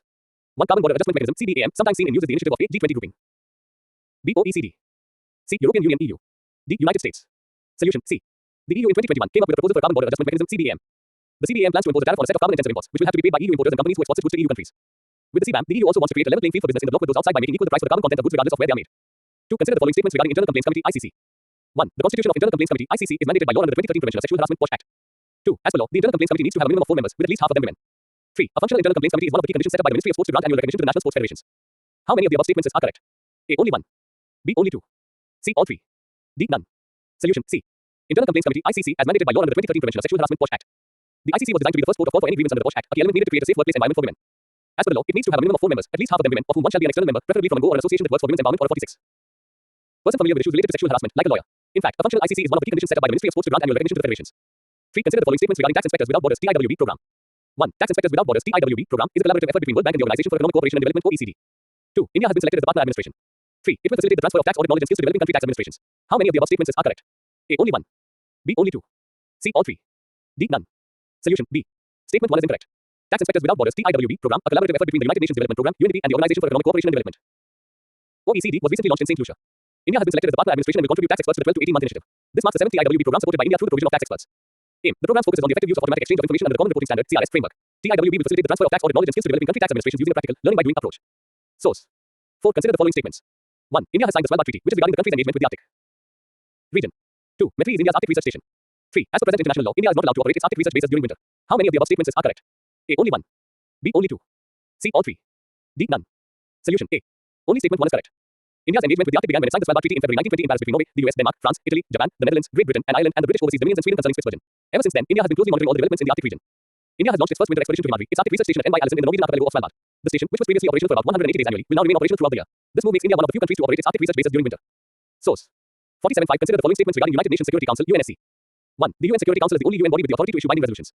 1. Carbon Border Adjustment Mechanism (CBAM), sometimes seen in use as the initiative of A. G20 grouping. B. OECD. C. European Union (EU). D. United States. Solution. C. The EU in 2021 came up with a proposal for a carbon border adjustment mechanism (CBAM). The CBAM plans to impose a tariff on a set of carbon-intensive imports, which will have to be paid by EU importers and companies who export its goods to EU countries. With the CBAM, the EU also wants to create a level playing field for business in the bloc with those outside by making equal the price for the carbon content of goods regardless of where they are made. 2. Consider the following statements regarding Internal Complaints Committee (ICC). 1. The Constitution of Internal Complaints Committee (ICC) is mandated by law under the 2013 Prevention of Sexual Harassment (POSH) Act. 2. As per law, the Internal Complaints Committee needs to have a minimum of 4 members, with at least half of them women. 3. A functional Internal Complaints Committee is one of the key conditions set up by the Ministry of Sports to grant annual recognition to the national sports federations. How many of the above statements are correct? A. Only 1. B. Only 2. C. All 3. D. None. Solution. C. Internal Complaints Committee (ICC) as mandated by law under the 2013 Prevention of Sexual Harassment (POSH) Act. The ICC was designed to be the first port of call for any grievance under the POSH Act, a key element needed to create a safe workplace environment for women. As per the law, it needs to have a minimum of 4 members, at least half of them women, of whom one shall be an external member, preferably from a GO or an association that works for women's empowerment or a 46. Person familiar with issues related to sexual harassment, like a lawyer. In fact, a functional ICC is one of the key conditions set up by the Ministry of Sports to grant annual recognition to the federations. 3. Consider the following statements regarding Tax Inspectors Without Borders (TIWB) program. 1. Tax Inspectors Without Borders (TIWB) program is a collaborative effort between World Bank and the Organization for Economic Cooperation and Development (OECD). 2. India has been selected as the partner administration. 3. It will facilitate the transfer of tax audit knowledge and skills to developing country tax administrations. How many of the above statements are correct? A. Only 1. B. Only 2. C. All 3. D. None. Solution. B. Statement 1 is incorrect. Tax Inspectors Without Borders (TIWB) program, a collaborative effort between the United Nations Development Program (UNDP) and the Organization for Economic Cooperation and Development. OECD was recently launched in St. Lucia. India has been selected as the partner administration and will contribute tax experts to the 12 to 18-month initiative. This marks the 7th TIWB program supported by India through the provision of tax experts. Aim. The program focuses on the effective use of automatic exchange of information under the Common Reporting Standard (CRS) framework. TIWB will facilitate the transfer of tax audit knowledge and skills to developing country tax administrations using a practical, learning by doing approach. Source. 4. Consider the following statements. 1. India has signed the Svalbard Treaty, which is regarding the country's engagement with the Arctic region. 2. METRI is India's Arctic research station. 3. As per present international law, India is not allowed to operate its Arctic research bases during winter. How many of the above statements are correct? A. Only 1. B. Only 2. C. All 3. D. None. Solution. A. Only statement 1 is correct. India's engagement with the Arctic began when it signed the Svalbard Treaty in February 1920 in Paris between Norway, the US, Denmark, France, Italy, Japan, the Netherlands, Great Britain, and Ireland, and the British Overseas Dominions and Sweden concerning Spitsbergen. Ever since then, India has been closely monitoring all the developments in the Arctic region. India has launched its first winter expedition to Himadri, its Arctic research station at NY Allison in the Norwegian archipelago of Svalbard. The station, which was previously operational for about 180 days annually, will now remain operational throughout the year. This move makes India one of the few countries to operate its Arctic research bases during winter. Source. 47. 5. Consider the following statements regarding United Nations Security Council (UNSC). 1. The UN Security Council is the only UN body with the authority to issue binding resolutions.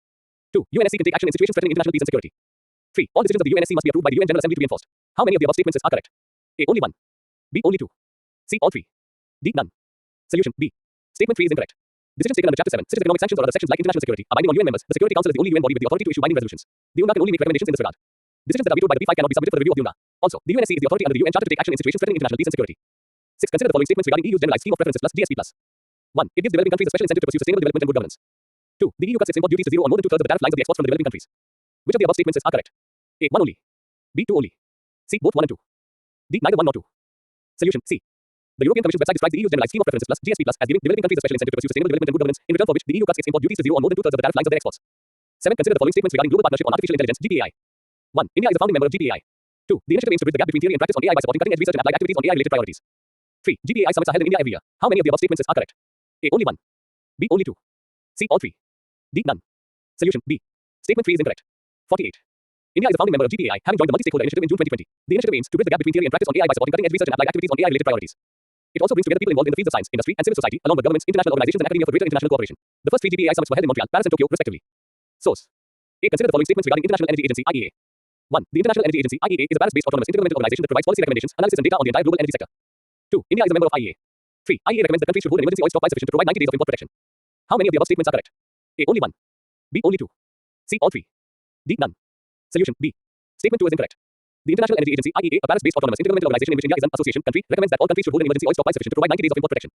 2. UNSC can take action in situations threatening international peace and security. 3. All decisions of the UNSC must be approved by the UN General Assembly to be enforced. How many of the above statements are correct? A. Only 1. B. Only 2. C. All 3. D. None. Solution. B. Statement 3 is incorrect. Decisions taken under Chapter 7, such as economic sanctions or other sections like international security, are binding on UN members. The Security Council is the only UN body with the authority to issue binding resolutions. The UNGA can only make recommendations in this regard. Decisions that are vetoed by the P5 cannot be submitted for the review of the UNGA. Also, the UNSC is the authority under the UN Charter to take action in situations threatening international peace and security. 6. Consider the following statements regarding EU's generalized scheme of preferences plus GSP+. 1. It gives developing countries a special incentive to pursue sustainable development and good governance. 2. The EU cuts its import duties to zero on more than two-thirds of the tariff lines of the exports from the developing countries. Which of the above statements is correct? A. 1 only. B. 2 only. C. Both 1 and 2. D. Neither 1 nor 2. Solution. C. The European Commission's website describes the EU's generalized scheme of preferences plus GSP plus as giving developing countries a special incentive to pursue sustainable development and good governance, in return for which the EU cuts its import duties to zero on more than two-thirds of the tariff lines of their exports. 7. Consider the following statements regarding global partnership on artificial intelligence (GPAI). 1. India is a founding member of GPAI. 2. The initiative aims to bridge the gap between theory and practice on AI by supporting cutting-edge research and applied activities on AI-related priorities. 3. GPAI summits are held in India every year. How many of the above statements are correct? A. Only 1. B. Only 2. C. All 3. D. None. Solution. B. Statement 3 is incorrect. 48. India is a founding member of GPAI, having joined the multi-stakeholder initiative in June 2020. The initiative aims to bridge the gap between theory and practice on AI by supporting cutting-edge research and applied activities on AI-related priorities. It also brings together people involved in the fields of science, industry, and civil society, along with governments, international organizations, and academia for greater international cooperation. The first 3 GPAI summits were held in Montreal, Paris, and Tokyo, respectively. Source. A. Consider the following statements regarding International Energy Agency (IEA). 1. The International Energy Agency (IEA) is a Paris-based autonomous intergovernmental organization that provides policy recommendations, analysis, and data on the entire global energy sector. 2. India is a member of IEA. 3. IEA recommends that countries should hold an emergency oil stockpile sufficient to provide 90 days of import protection. How many of the above statements are correct? A. Only 1. B. Only 2. C. All 3. D. None. Solution. B. Statement 2 is incorrect. The International Energy Agency (IEA), a Paris-based autonomous intergovernmental organization in which India is an association country, recommends that all countries should hold an emergency oil stockpile sufficient to provide 90 days of import protection.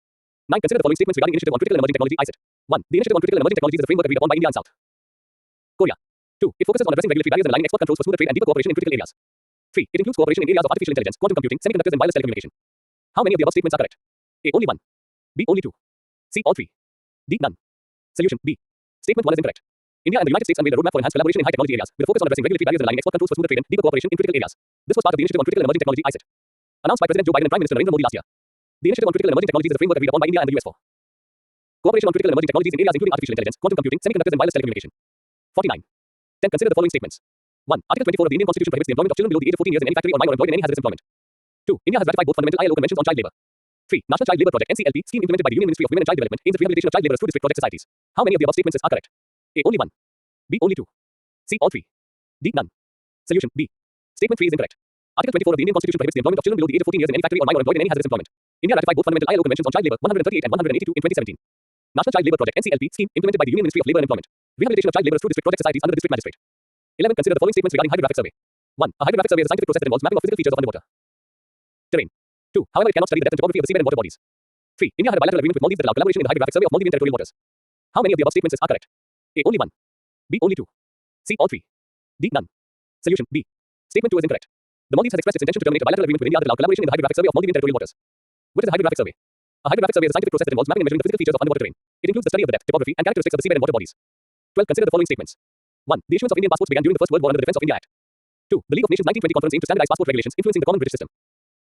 9. Consider the following statements regarding Initiative on Critical and Emerging Technology (ICT). 1. The Initiative on Critical and Emerging Technologies is a framework agreed upon by India and South Korea. 2. It focuses on addressing regulatory barriers and aligning export controls for smoother trade and deeper cooperation in critical areas. 3. It includes cooperation in areas of artificial intelligence, quantum computing, semiconductors, and wireless telecommunication. How many of the above statements are correct? A. Only 1. B. Only 2. C. All 3. D. None. Solution. B. Statement 1 is incorrect. India and the United States unveiled a roadmap for enhanced collaboration in high technology areas, with a focus on addressing regulatory barriers and aligning export controls for smoother trade and deeper cooperation in critical areas. This was part of the Initiative on Critical and Emerging Technology (ICT), announced by President Joe Biden and Prime Minister Narendra Modi last year. The Initiative on Critical and Emerging Technologies is a framework agreed upon by India and the US for cooperation on critical and emerging technologies in areas including artificial intelligence, quantum computing, semiconductors, and wireless telecommunication. 49. 10. Consider the following statements. 1. Article 24 of the Indian Constitution prohibits the employment of children below the age of 14 years in any factory or mine or employed in any hazardous employment. 2. India has ratified both fundamental ILO conventions on child labor. 3. National Child Labour Project (NCLP) scheme implemented by the Union Ministry of Women and Child Development aims at rehabilitation of child laborers through district project societies. How many of the above statements are correct? A. Only 1. B. Only 2. C. All 3. D. None. Solution. B. Statement 3 is incorrect. Article 24 of the Indian Constitution prohibits the employment of children below the age of 14 years in any factory or mine or employed in any hazardous employment. India ratified both fundamental ILO conventions on child labor 138 and 182 in 2017. National Child Labour Project (NCLP) scheme implemented by the Union Ministry of Labour and Employment. Rehabilitation of child laborers through district project societies under the district magistrate. 11. Consider the following statements regarding hydrographic survey. 1. A hydrographic survey is a scientific process that involves mapping of physical features of underwater terrain. 2. However, it cannot study the depth and topography of the seabed and water bodies. 3. India had a bilateral agreement with Maldives that allowed collaboration in the hydrographic survey of Maldivian territorial waters. How many of the above statements are correct? A. Only 1. B. Only 2. C. All 3. D. None. Solution. B. Statement 2 is incorrect. The Maldives has expressed its intention to terminate a bilateral agreement with India that allowed collaboration in the hydrographic survey of Maldivian territorial waters. What is a hydrographic survey? A hydrographic survey is a scientific process that involves mapping and measuring the physical features of underwater terrain. It includes the study of the depth, topography, and characteristics of the seabed and water bodies. 12. Consider the following statements. 1. The issuance of Indian passports began during the First World War under the Defense of India Act. 2. The League of Nations 1920 conference aimed to standardize passport regulations influencing the common British system.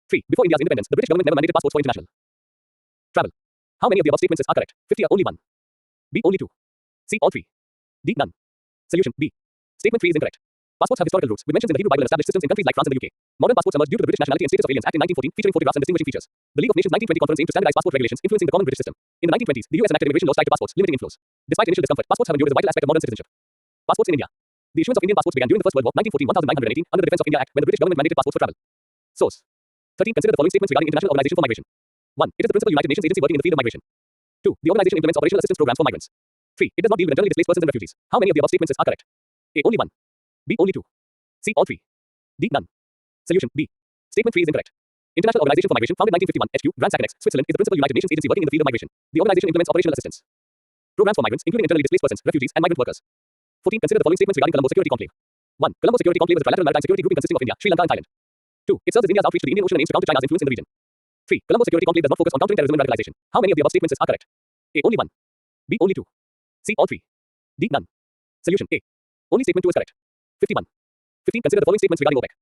3. Before India's independence, the British government never mandated passports for international travel. How many of the above statements are correct? 50. Only 1. B. Only 2. C. All 3. D. None. Solution. B. Statement 3 is incorrect. Passports have historical roots, with mentions in the Hebrew Bible and established systems in countries like France and the UK. Modern passports emerged due to the British Nationality and Status of Aliens Act in 1914, featuring photographs and distinguishing features. The League of Nations 1920 conference aimed to standardize passport regulations influencing the common British system. In the 1920s, the US enacted immigration laws tied to passports, limiting inflows. Despite initial discomfort, passports have endured as a vital aspect of modern citizenship. Passports in India. The issuance of Indian passports began during the First World War, 1914-1918, under the Defense of India Act, when the British government mandated passports for travel. Source. 13. Consider the following statements regarding International Organization for Migration. 1. It is the principal United Nations agency working in the field of migration. 2. The organization implements operational assistance programs for migrants. 3. It does not deal with internally displaced persons and refugees. How many of the above statements are correct? A. Only 1. B. Only 2. C. All 3. D. None. Solution. B. Statement 3 is incorrect. International Organization for Migration, founded 1951, HQ, Grand Sacanex, Switzerland, is the principal United Nations agency working in the field of migration. The organization implements operational assistance programs for migrants, including internally displaced persons, refugees, and migrant workers. 14. Consider the following statements regarding Colombo Security Conclave. 1. Colombo Security Conclave is a trilateral maritime security grouping consisting of India, Sri Lanka, and Thailand. 2. It serves as India's outreach to the Indian Ocean and aims to counter China's influence in the region. 3. Colombo Security Conclave does not focus on countering terrorism and radicalization. How many of the above statements are correct? A. Only 1. B. Only 2. C. All 3. D. None. Solution. A. Only statement 2 is correct. 51. 15. Consider the following statements regarding OPEC.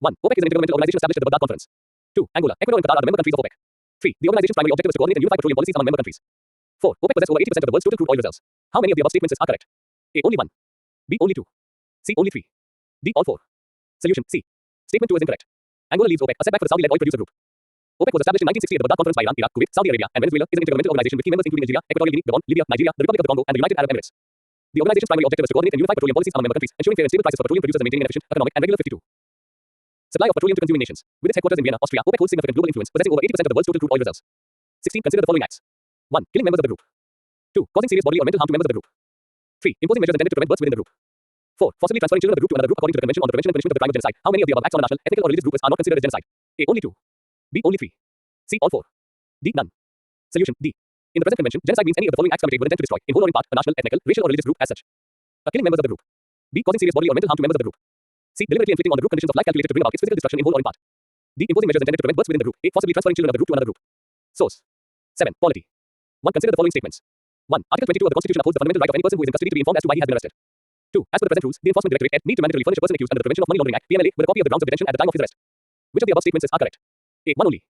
1. OPEC is an intergovernmental organization established at the Baghdad Conference. 2. Angola, Ecuador, and Qatar are the member countries of OPEC. 3. The organization's primary objective is to coordinate and unify petroleum policies among member countries. 4. OPEC possesses over 80% of the world's total crude oil reserves. How many of the above statements are correct? A. Only 1. B. Only 2. C. Only 3. D. All 4. Solution. C. Statement 2 is incorrect. Angola leaves OPEC, a setback for the Saudi-led oil producer group. OPEC was established in 1960 at the Baghdad Conference by Iran, Iraq, Kuwait, Saudi Arabia, and Venezuela. Is an intergovernmental organization with key members including Nigeria, Equatorial Guinea, Gabon, Libya, Nigeria, the Republic of the Congo, and the United Arab Emirates. The organization's primary objective is to coordinate and unify petroleum policies among member countries, ensuring fair and stable prices for petroleum producers and maintaining an efficient, economic, and regular 52 supply of petroleum to consuming nations. With its headquarters in Vienna, Austria, OPEC holds significant global influence, possessing over 80% of the world's total crude oil reserves. 16. Consider the following acts. 1. Killing members of the group. 2. Causing serious bodily or mental harm to members of the group. 3. Imposing measures intended to prevent births within the group. 4. Forcibly transferring children of the group to another group according to the Convention on the Prevention and Punishment of the Crime of Genocide. How many of the above acts on a national, ethnical, or religious group are not considered as genocide? A. Only 2. B. Only 3. C. All 4. D. None. Solution. D. In the present convention, genocide means any of the following acts committed with intent to destroy, in whole or in part, a national, ethnical, racial or religious group as such. A. Killing members of the group. B. Causing serious bodily or mental harm to members of the group. C. Deliberately inflicting on the group conditions of life calculated to bring about its physical destruction in whole or in part. D. Imposing measures intended to prevent births within the group. A. Forcibly transferring children of the group to another group. Source. 7. Polity. 1. Consider the following statements. 1. Article 22 of the Constitution upholds the fundamental right of any person who is in custody to be informed as to why he has been arrested. 2. As per the present rules, the Enforcement Directorate need to mandatorily furnish a person accused under the Prevention of Money Laundering Act (PMLA) with a copy of the grounds of detention at the time of his arrest. Which of the above statements are correct? A. 1 only.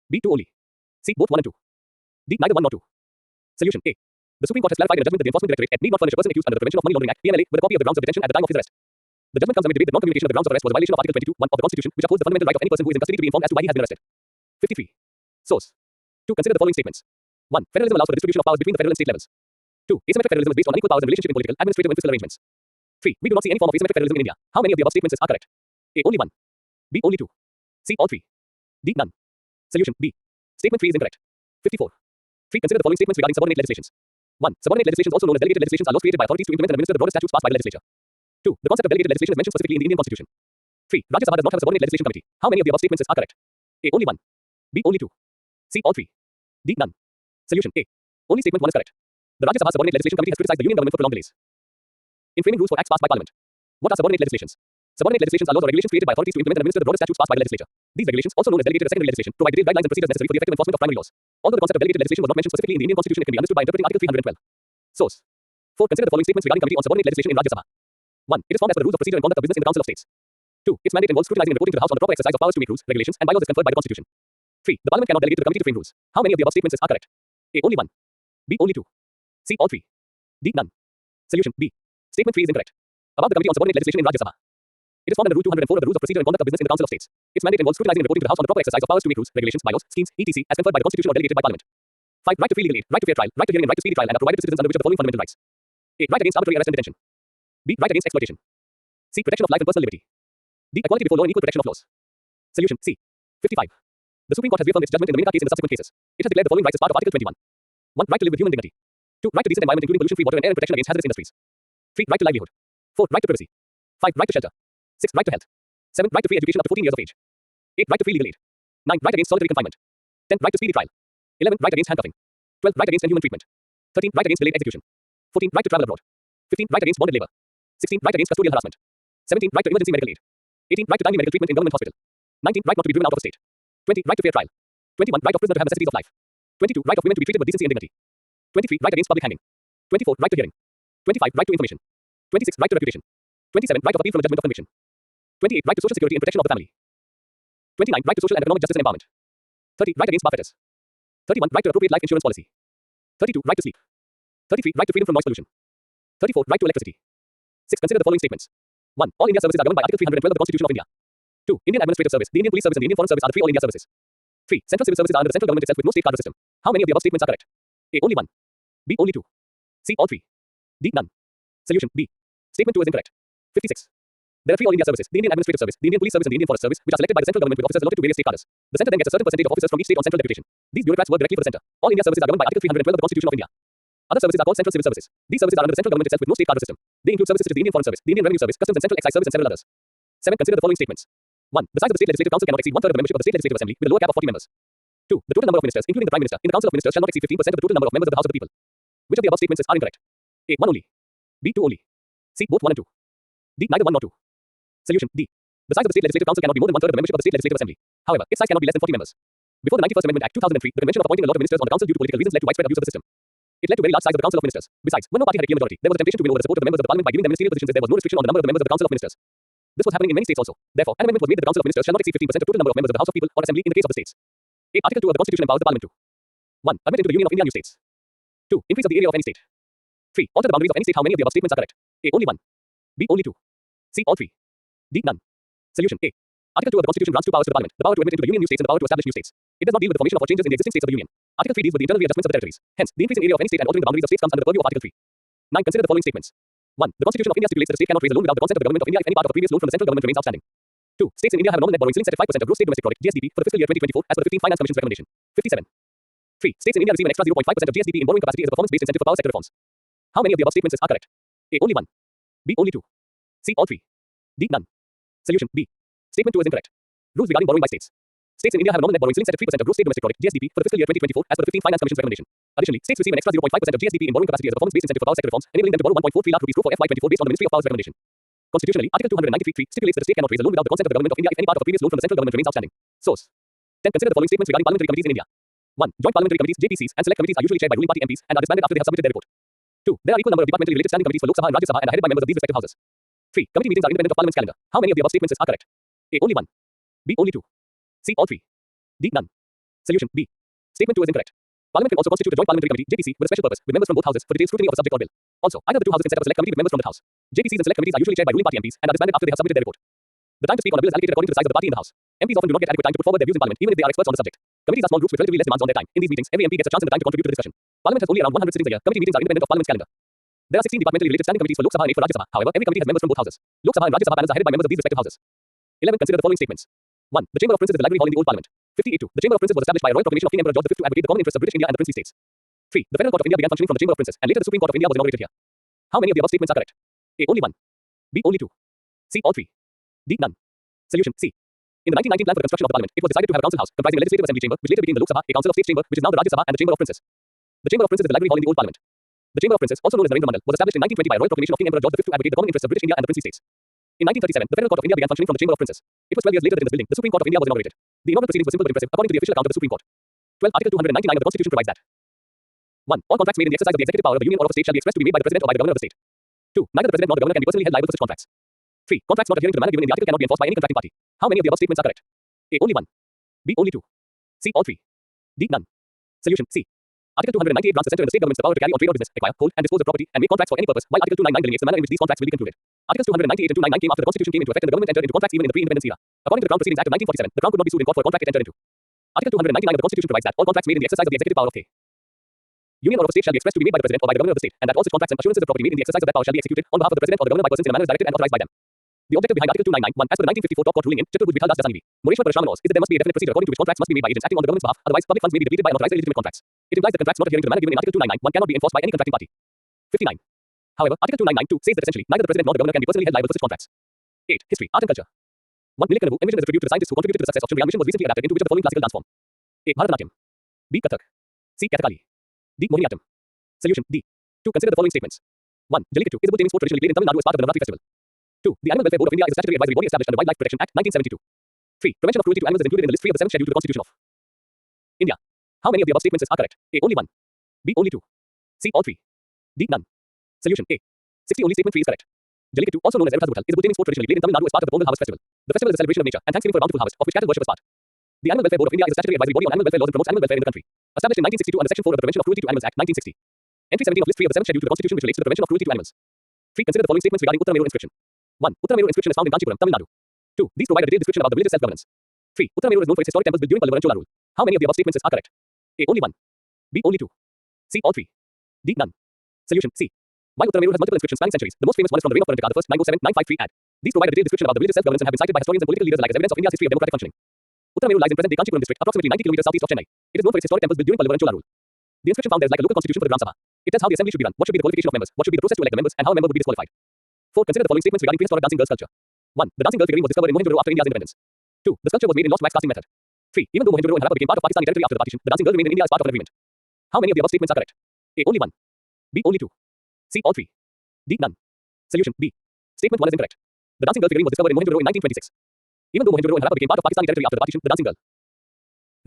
B. 2 only. C. Both 1 and 2. D. Neither 1 nor 2. Solution. A. The Supreme Court has clarified in a judgment that the Enforcement Directorate need not furnish a person accused under the Prevention of Money Laundering Act (PMLA) with a copy of the grounds of detention at the time of his arrest. The judgment comes amid debate that non-communication of the grounds of arrest was a violation of Article 22(1) of the Constitution, which upholds the fundamental right of any person who is in custody to be informed as to why he has been arrested. 53. Source. 2. Consider the following statements. 1. Federalism allows for the distribution of powers between the federal and state levels. 2. Asymmetric federalism is based on unequal powers in relationship in political, administrative and fiscal arrangements. 3. We do not see any form of asymmetric federalism in India. How many of the above statements are correct? A. Only 1. B. Only 2. C. All 3. D. None. Solution. B. Statement 3 is incorrect. 54. 3. Consider the following statements regarding subordinate legislations. 1. Subordinate legislations, also known as delegated legislations, are laws created by authorities to implement and administer the broader statutes passed by the legislature. 2. The concept of delegated legislation is mentioned specifically in the Indian Constitution. 3. Rajya Sabha does not have a subordinate legislation committee. How many of the above statements are correct? A. Only 1. B. Only 2. C. All 3. D. None. Solution. A. Only statement 1 is correct. The Rajya Sabha Subordinate Legislation Committee has criticized the Union government for prolonged delays in framing rules for acts passed by Parliament. What are subordinate legislations? Subordinate legislations are laws or regulations created by authorities to implement and administer the broader statutes passed by the legislature. These regulations, also known as delegated or secondary legislation, provide detailed guidelines and procedures necessary for the effective enforcement of primary laws. Although the concept of delegated legislation was not mentioned specifically in the Indian Constitution, it can be understood by interpreting Article 312. Source. 4. Consider the following statements regarding Committee on Subordinate Legislation in Rajya Sabha. 1. It is formed as per the rules of procedure and conduct of business in the Council of States. 2. Its mandate involves scrutinizing and reporting to the House on the proper exercise of powers to make rules, regulations, and bylaws as conferred by the Constitution. 3. The Parliament cannot delegate to the committee to frame rules. How many of the above statements are correct? A. Only 1. B. Only 2. C. All 3. D. None. Solution. B. Statement 3 is incorrect. About the Committee on Subordinate Legislation in Rajya Sabha. It is formed under Rule 204 of the Rules of Procedure and Conduct of Business in the Council of States. Its mandate involves scrutinizing and reporting to the House on the proper exercise of powers to make rules, regulations, bylaws, schemes, etc., as conferred by the Constitution or delegated by Parliament. 5. Right to free legal aid, right to fair trial, right to hearing and right to speedy trial and are provided to citizens under which of the following fundamental rights? A. Right against arbitrary arrest and detention. B. Right against exploitation. C. Protection of life and personal liberty. D. Equality before law and equal protection of laws. Solution. C. 55. The Supreme Court has reaffirmed its judgment in the Menika case and the subsequent cases. It has declared the following rights as part of Article 21. 1. Right to live with human dignity. 2. Right to decent environment including pollution-free water and air and protection against hazardous industries. 3. Right to livelihood. 4. Right to privacy. 5. Right to shelter. 6. Right to health. 7. Right to free education up to 14 years of age. 8. Right to free legal aid. 9. Right against solitary confinement. 10. Right to speedy trial. 11. Right against handcuffing. 12. Right against inhuman treatment. 13. Right against delayed execution. 14. Right to travel abroad. 15. Right against bonded labor. 16. Right against custodial harassment. 17. Right to emergency medical aid. 18. Right to timely medical treatment in government hospital. 19. Right not to be driven out of a state. 20. Right to fair trial. 21. Right of prisoner to have necessities of life. 22. Right of women to be treated with decency and dignity. 23. Right against public hanging. 24. Right to hearing. 25. Right to information. 26. Right to reputation. 27. Right of appeal from a judgment of conviction. 28. Right to social security and protection of the family. 29. Right to social and economic justice and empowerment. 30. Right against barfetters. 31. Right to appropriate life insurance policy. 32. Right to sleep. 33. Right to freedom from noise pollution. 34. Right to electricity. 6. Consider the following statements. 1. All India services are governed by Article 312 of the Constitution of India. 2. Indian Administrative Service, the Indian Police Service and the Indian Foreign Service are the 3 All India services. 3. Central civil services are under the central government itself with no state cadre system. How many of the above statements are correct? A. Only 1. B. Only 2. C. All 3. D. None. Solution. B. Statement 2 is incorrect. 56. There are 3 All India services, the Indian Administrative Service, the Indian Police Service and the Indian Forest Service, which are selected by the central government with officers allotted to various state cadres. The centre then gets a certain percentage of officers from each state on central deputation. These bureaucrats work directly for the centre. All India services are governed by Article 312 of the Constitution of India. Other services are called central civil services. These services are under the central government itself with no state cadre system. They include services such as the Indian Foreign Service, the Indian Revenue Service, Customs and Central Excise Service and several others. 7. Consider the following statements. 1. The size of the State Legislative Council cannot exceed 1/3 of the membership of the State Legislative Assembly with a lower cap of 40 members. 2. The total number of ministers, including the Prime Minister, in the Council of Ministers shall not exceed 15% of the total number of members of the House of the People. Which of the above statements are incorrect? A. 1 only. B. 2 only. C. Both 1 and 2. D. Neither 1 nor 2. Solution. D. The size of the State Legislative Council cannot be more than 1/3 of the membership of the State Legislative Assembly. However, its size cannot be less than 40 members. Before the 91st Amendment Act 2003, the convention of appointing a lot of ministers on the council due to political reasons led to widespread abuse of the system. It led to very large size of the Council of Ministers. Besides, when no party had a clear majority, there was a temptation to win over the support of the members of the Parliament by giving them ministerial positions if there was no restriction on the number of the members of the Council of Ministers. This was happening in many states also. Therefore, an amendment was made that the Council of Ministers shall not exceed 15% of total number of members of the House of People or Assembly in the case of the states. 8. Article 2 of the Constitution empowers the Parliament to 1. Admit into the Union of India new states. 2. Increase of the area of any state. 3. Alter the boundaries of any state. How many of the above statements are correct? A. Only 1. B. Only 2. C. All 3. D. None. Solution. A. Article 2 of the Constitution grants 2 powers to the Parliament, the power to admit into the Union new states and the power to establish new states. It does not deal with the formation of or changes in the existing states of the Union. Article 3 deals with the internal readjustments of the territories. Hence, the increasing area of any state and altering the boundaries of states comes under the purview of Article 3. 9. Consider the following statements. 1. The Constitution of India stipulates that a state cannot raise a loan without the consent of the government of India if any part of a previous loan from the central government remains outstanding. 2. States in India have a nominal net borrowing ceiling set at 5% of gross state domestic product (GSDP) for the fiscal year 2024 as per the 15th Finance Commission's recommendation. 57. 3. States in India receive an extra 0.5% of GSDP in borrowing capacity as a performance-based incentive for power sector reforms. How many of the above statements are correct? A. Only 1. B. Only 2. C. All 3. D. None. Solution. B. Statement 2 is incorrect. Rules regarding borrowing by states. States in India have a nominal net borrowing ceiling set at 3% of gross state domestic product (GSDP) for the fiscal year 2024, as per the 15th Finance Commission's recommendation. Additionally, states receive an extra 0.5% of GSDP in borrowing capacity as a performance-based incentive for power sector reforms, enabling them to borrow 1.43 lakh rupees crore for FY24 based on the Ministry of Power's recommendation. Constitutionally, Article 293(3) stipulates that the state cannot raise a loan without the consent of the government of India if any part of a previous loan from the central government remains outstanding. Source: 10. Consider the following statements regarding parliamentary committees in India. 1. Joint parliamentary committees (JPCs) and select committees are usually chaired by ruling party MPs and are disbanded after they have submitted their report. 2. There are equal number of departmentally related standing committees for Lok Sabha and Rajya Sabha and are headed by members of these respective houses. 3. Committee meetings are independent of Parliament's calendar. How many of the above statements are correct? A. Only 1. B. Only 2. C. All 3. D. None. Solution: B. Statement 2 is incorrect. Parliament can also constitute a joint parliamentary committee (JPC) with a special purpose, with members from both houses, for detailed scrutiny of a subject or bill. Also, either the two houses can set up a select committee with members from that house. JPCs and select committees are usually chaired by ruling party MPs and are disbanded after they have submitted their report. The time to speak on a bill is allocated according to the size of the party in the house. MPs often do not get adequate time to put forward their views in Parliament, even if they are experts on the subject. Committees are small groups with relatively less demands on their time. In these meetings, every MP gets a chance and the time to contribute to the discussion. Parliament has only around 100 sittings a year. Committee meetings are independent of Parliament's calendar. There are 16 departmentally related standing committees for Lok Sabha and 8 for Rajya Sabha. However, every committee has members from both houses. Lok Sabha and Rajya Sabha panels are headed by members of these respective houses. 11. Consider the following statements. 1. The Chamber of Princes is the library hall in the old Parliament. 58.2. The Chamber of Princes was established by a royal proclamation of King Emperor George V to advocate the common interests of British India and the princely states. 3. The Federal Court of India began functioning from the Chamber of Princes, and later the Supreme Court of India was inaugurated here. How many of the above statements are correct? A. Only 1. B. Only 2. C. All 3. D. None. Solution: C. In the 1919 plan for the construction of the Parliament, it was decided to have a council house comprising a legislative assembly chamber, which later became the Lok Sabha, a council of states chamber, which is now the Rajya Sabha, and the Chamber of Princes. The Chamber of Princes is the library hall in the old Parliament. The Chamber of Princes, also known as Narendra Mandal, was established in 1920 by a royal proclamation of King Emperor George V to advocate the common interests of British India and the princely states. In 1937, the Federal Court of India began functioning from the Chamber of Princes. It was 12 years later that in this building, the Supreme Court of India was inaugurated. The inaugural proceedings were simple but impressive, according to the official account of the Supreme Court. 12. Article 299 of the Constitution provides that 1. All contracts made in the exercise of the executive power of the union or of a state shall be expressed to be made by the President or by the Governor of the state. 2. Neither the President nor the Governor can be personally held liable for such contracts. 3. Contracts not adhering to the manner given in the article cannot be enforced by any contracting party. How many of the above statements are correct? A. Only 1. B. Only 2. C. All 3. D. None. Solution: C. Article 298 grants the centre and the state governments the power to carry on trade or business, acquire, hold, and dispose of property, and make contracts for any purpose, while Article 299 delineates the manner in which these contracts will be concluded. Articles 298 and 299 came after the Constitution came into effect and the government entered into contracts even in the pre-independence era. According to the Crown Proceedings Act of 1947, the Crown could not be sued in court for a contract it entered into. Article 299 of the Constitution provides that all contracts made in the exercise of the executive power of a union or of a state shall be expressed to be made by the President or by the Governor of the state, and that all such contracts and assurances of property made in the exercise of that power shall be executed on behalf of the President or the Governor by persons in a manner directed and authorized by them. The objective behind Article 299, 1, as per the 1954 top court ruling in Chhatrapur Vital Das Dasani v. Moreshwar Parashraman laws, is that there must be a definite procedure according to which contracts must be made by agents acting on the government's behalf, otherwise public funds may be depleted by unauthorized illegitimate contracts. It implies that contracts not adhering to the manner given in Article 299, 1 cannot be enforced by any contracting party. 59. However, Article 299, 2 says that essentially neither the President nor the Governor can be personally held liable for such contracts. 8. History, art and culture. 1. Nilekanavu, envisioned as a tribute to the scientists who contributed to the success of Chandrayaan mission, was recently adapted into which of the following classical dance form? A. Bharatanatyam. B. Kathak. C. Kathakali. D. Mohiniyattam. Solution: D. 2. Consider the following statements. 1. Jallikattu is a bull taming sport traditionally played in Tamil Nadu as part of the Navratri festival. 2. The Animal Welfare Board of India is a statutory advisory body established under Wildlife Protection Act, 1972. 3. Prevention of cruelty to animals is included in the list 3 of the 7th schedule to the Constitution of India. How many of the above statements are correct? A. Only 1. B. Only 2. C. All 3. D. None. Solution: A. 60. Only statement 3 is correct. Jallikattu, also known as Erasmus Buttal, is a bull taming sport traditionally played in Tamil Nadu as part of the Pongal harvest festival. The festival is a celebration of nature and thanksgiving for a bountiful harvest, of which cattle worship is part. The Animal Welfare Board of India is a statutory advisory body on animal welfare laws and promotes animal welfare in the country. Established in 1962 under Section 4 of the Prevention of Cruelty to Animals Act, 1960. Entry 17 of list 3 of the 7th schedule to the Constitution which relates to the prevention of cruelty to animals. 3. Consider the following statements regarding Uttarameru inscription. 1. Uttarameru inscription is found in Kanchipuram, Tamil Nadu. 2. These provide a detailed description about the religious self-governance. 3. Uttarameru is known for its historic temples built during Pallava and Chola rule. How many of the above statements are correct? A. Only 1. B. Only 2. C. All 3. D. None. Solution: C. While Uttarameru has multiple inscriptions spanning centuries, the most famous one is from the reign of Parantika the first, 907-953 ad. These provide a detailed description about the religious self-governance and have been cited by historians and political leaders alike as evidence of India's history of democratic functioning. Uttarameru lies in present-day Kanchipuram district, approximately 90 kilometers southeast of Chennai. It is known for its historic temples built during Pallava and Chola rule. The inscription found there is like a local constitution for the Gram Sabha. It tells how the assembly should be run, what should be the qualification of members, what should be the process to elect the members, and how a member would be disqualified. 4. Consider the following statements regarding prehistoric dancing girls culture. 1. The dancing girl figurine was discovered in Mohenjo-daro after India's independence. 2. The sculpture was made in lost wax casting method. 3. Even though Mohenjo-daro and Harappa became part of Pakistani territory after the partition, the dancing girl remained in India as part of an agreement. How many of the above statements are correct? A. Only 1. B. Only 2. C. All 3. D. None. Solution: B. Statement 1 is incorrect. The dancing girl figurine was discovered in Mohenjo-daro in 1926. Even though Mohenjo-daro and Harappa became part of Pakistani territory after the partition, the dancing girl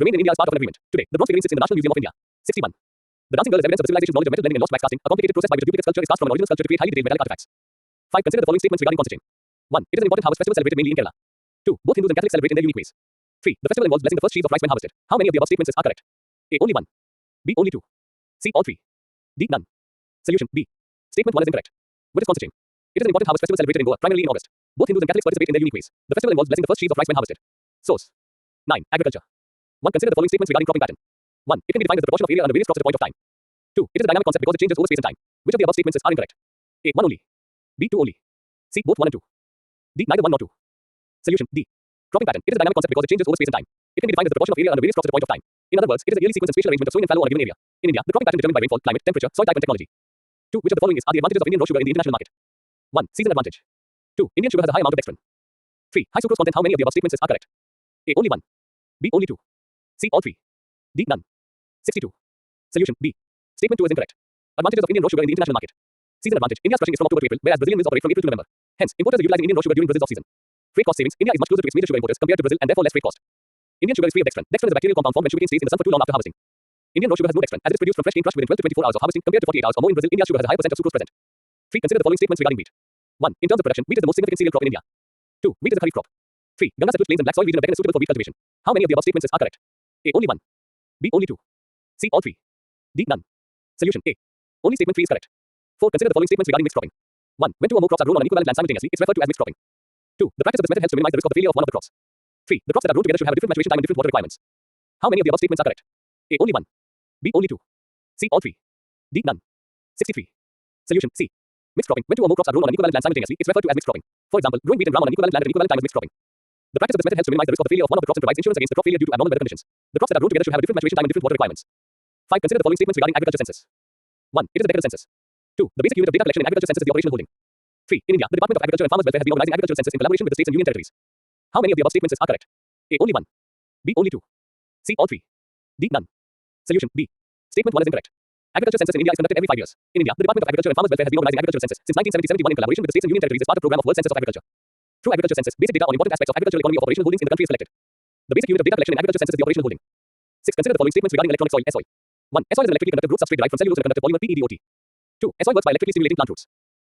remained in India as part of an agreement. Today, the bronze figurine sits in the National Museum of India. 61. The dancing girl is evidence of the civilization's knowledge of metal blending and lost wax casting, a complicated process by which a duplicate sculpture is cast from an original sculpture to create highly detailed metallic artifacts. 5. Consider the following statements regarding Constantine. 1. It is an important harvest festival celebrated mainly in Kerala. 2. Both Hindus and Catholics celebrate in their unique ways. 3. The festival involves blessing the first sheaves of rice when harvested. How many of the above statements are correct? A. Only 1. B. Only 2. C. All 3. D. None. Solution: B. Statement 1 is incorrect. What is Constantine? It is an important harvest festival celebrated in Goa, primarily in August. Both Hindus and Catholics participate in their unique ways. The festival involves blessing the first sheaves of rice when harvested. Source: 9. Agriculture. 1. Consider the following statements regarding cropping pattern. 1. It can be defined as the proportion of area under various crops at a point of time. 2. It is a dynamic concept because it changes over space and time. Which of the above statements are incorrect? A. 1 only. B. 2 only. C. Both 1 and 2. D. Neither 1 nor 2. Solution: D. Cropping pattern. It is a dynamic concept because it changes over space and time. It can be defined as the proportion of area under various crops at a point of time. In other words, it is a yearly sequence and spatial arrangement of sowing and fallow on a given area. In India, the cropping pattern determined by rainfall, climate, temperature, soil type and technology. 2. Which of the following are the advantages of Indian raw sugar in the international market? 1. Season advantage. 2. Indian sugar has a high amount of dextrin. 3. High sucrose content. How many of the above statements are correct? A. Only 1. B. Only 2. C. All 3. D. None. 62. Solution B. Statement 2 is incorrect. Advantages of Indian rose sugar in the international market. Season advantage. India's production is from October to April, whereas Brazilian mills operate from April to November. Hence, importers are utilizing Indian rose sugar during Brazil's off-season. Freight cost savings. India is much closer to its major sugar importers compared to Brazil and therefore less freight cost. Indian sugar is free of dextran. Dextran is a bacterial compound formed when sugarcane stays in the sun for too long after harvesting. Indian rose sugar has no dextran, as it is produced from fresh cane crushed within 12 to 24 hours of harvesting compared to 48 hours or more in Brazil. India's sugar has a high percent of sucrose present. 3. Consider the following statements regarding wheat. 1. In terms of production, wheat is the most significant cereal crop in India. 2. Wheat is a kharif crop. 3. Ganga Satluj plains and black soil region of Deccan is suitable for wheat cultivation. How many of the above statements are correct? A. Only 1. B. Only 2. C. All 3. D. None. Solution A. Only statement 3 is correct. 4. Consider the following statements regarding mixed cropping. 1. When 2 or more crops are grown on an equivalent land simultaneously, it's referred to as mixed cropping. 2. The practice of this method helps to minimize the risk of the failure of one of the crops. 3. The crops that are grown together should have a different maturation time and different water requirements. How many of the above statements are correct? A. Only 1. B. Only 2. C. All 3. D. None. 63. Solution C. Mixed cropping. When 2 or more crops are grown on an equivalent land simultaneously, it's referred to as mixed cropping. For example, growing wheat and gram on an equivalent land at an equivalent time is mixed cropping. The practice of this method helps to minimize the risk of the failure of one of the crops and provides insurance against the crop failure due to abnormal weather conditions. The crops that are grown together should have a different maturation time and different water requirements. 5. Consider the following statements regarding agriculture census. 1. It is a decadal census. 2. The basic unit of data collection in agriculture census is the operational holding. 3. In India, the Department of Agriculture and Farmers Welfare has been organizing agricultural census in collaboration with the states and union territories. How many of the above statements are correct? A. Only 1. B. Only 2. C. All 3. D. None. Solution B. Statement 1 is incorrect. Agriculture census in India is conducted every 5 years. In India, the Department of Agriculture and Farmers Welfare has been organizing agricultural census since 1970-71 in collaboration with the states and union territories as part of the program of World Census of Agriculture. Through agriculture census, basic data on important aspects of agricultural economy of operational holdings in the country is collected. The basic unit of data collection in agriculture census is the operational holding. 6. Consider the following statements regarding electronic soil, S-soil. 1. S-soil is an electrically conductive growth substrate derived from cellulose and a conductive polymer, PEDOT. 2. S-soil works by electrically stimulating plant roots.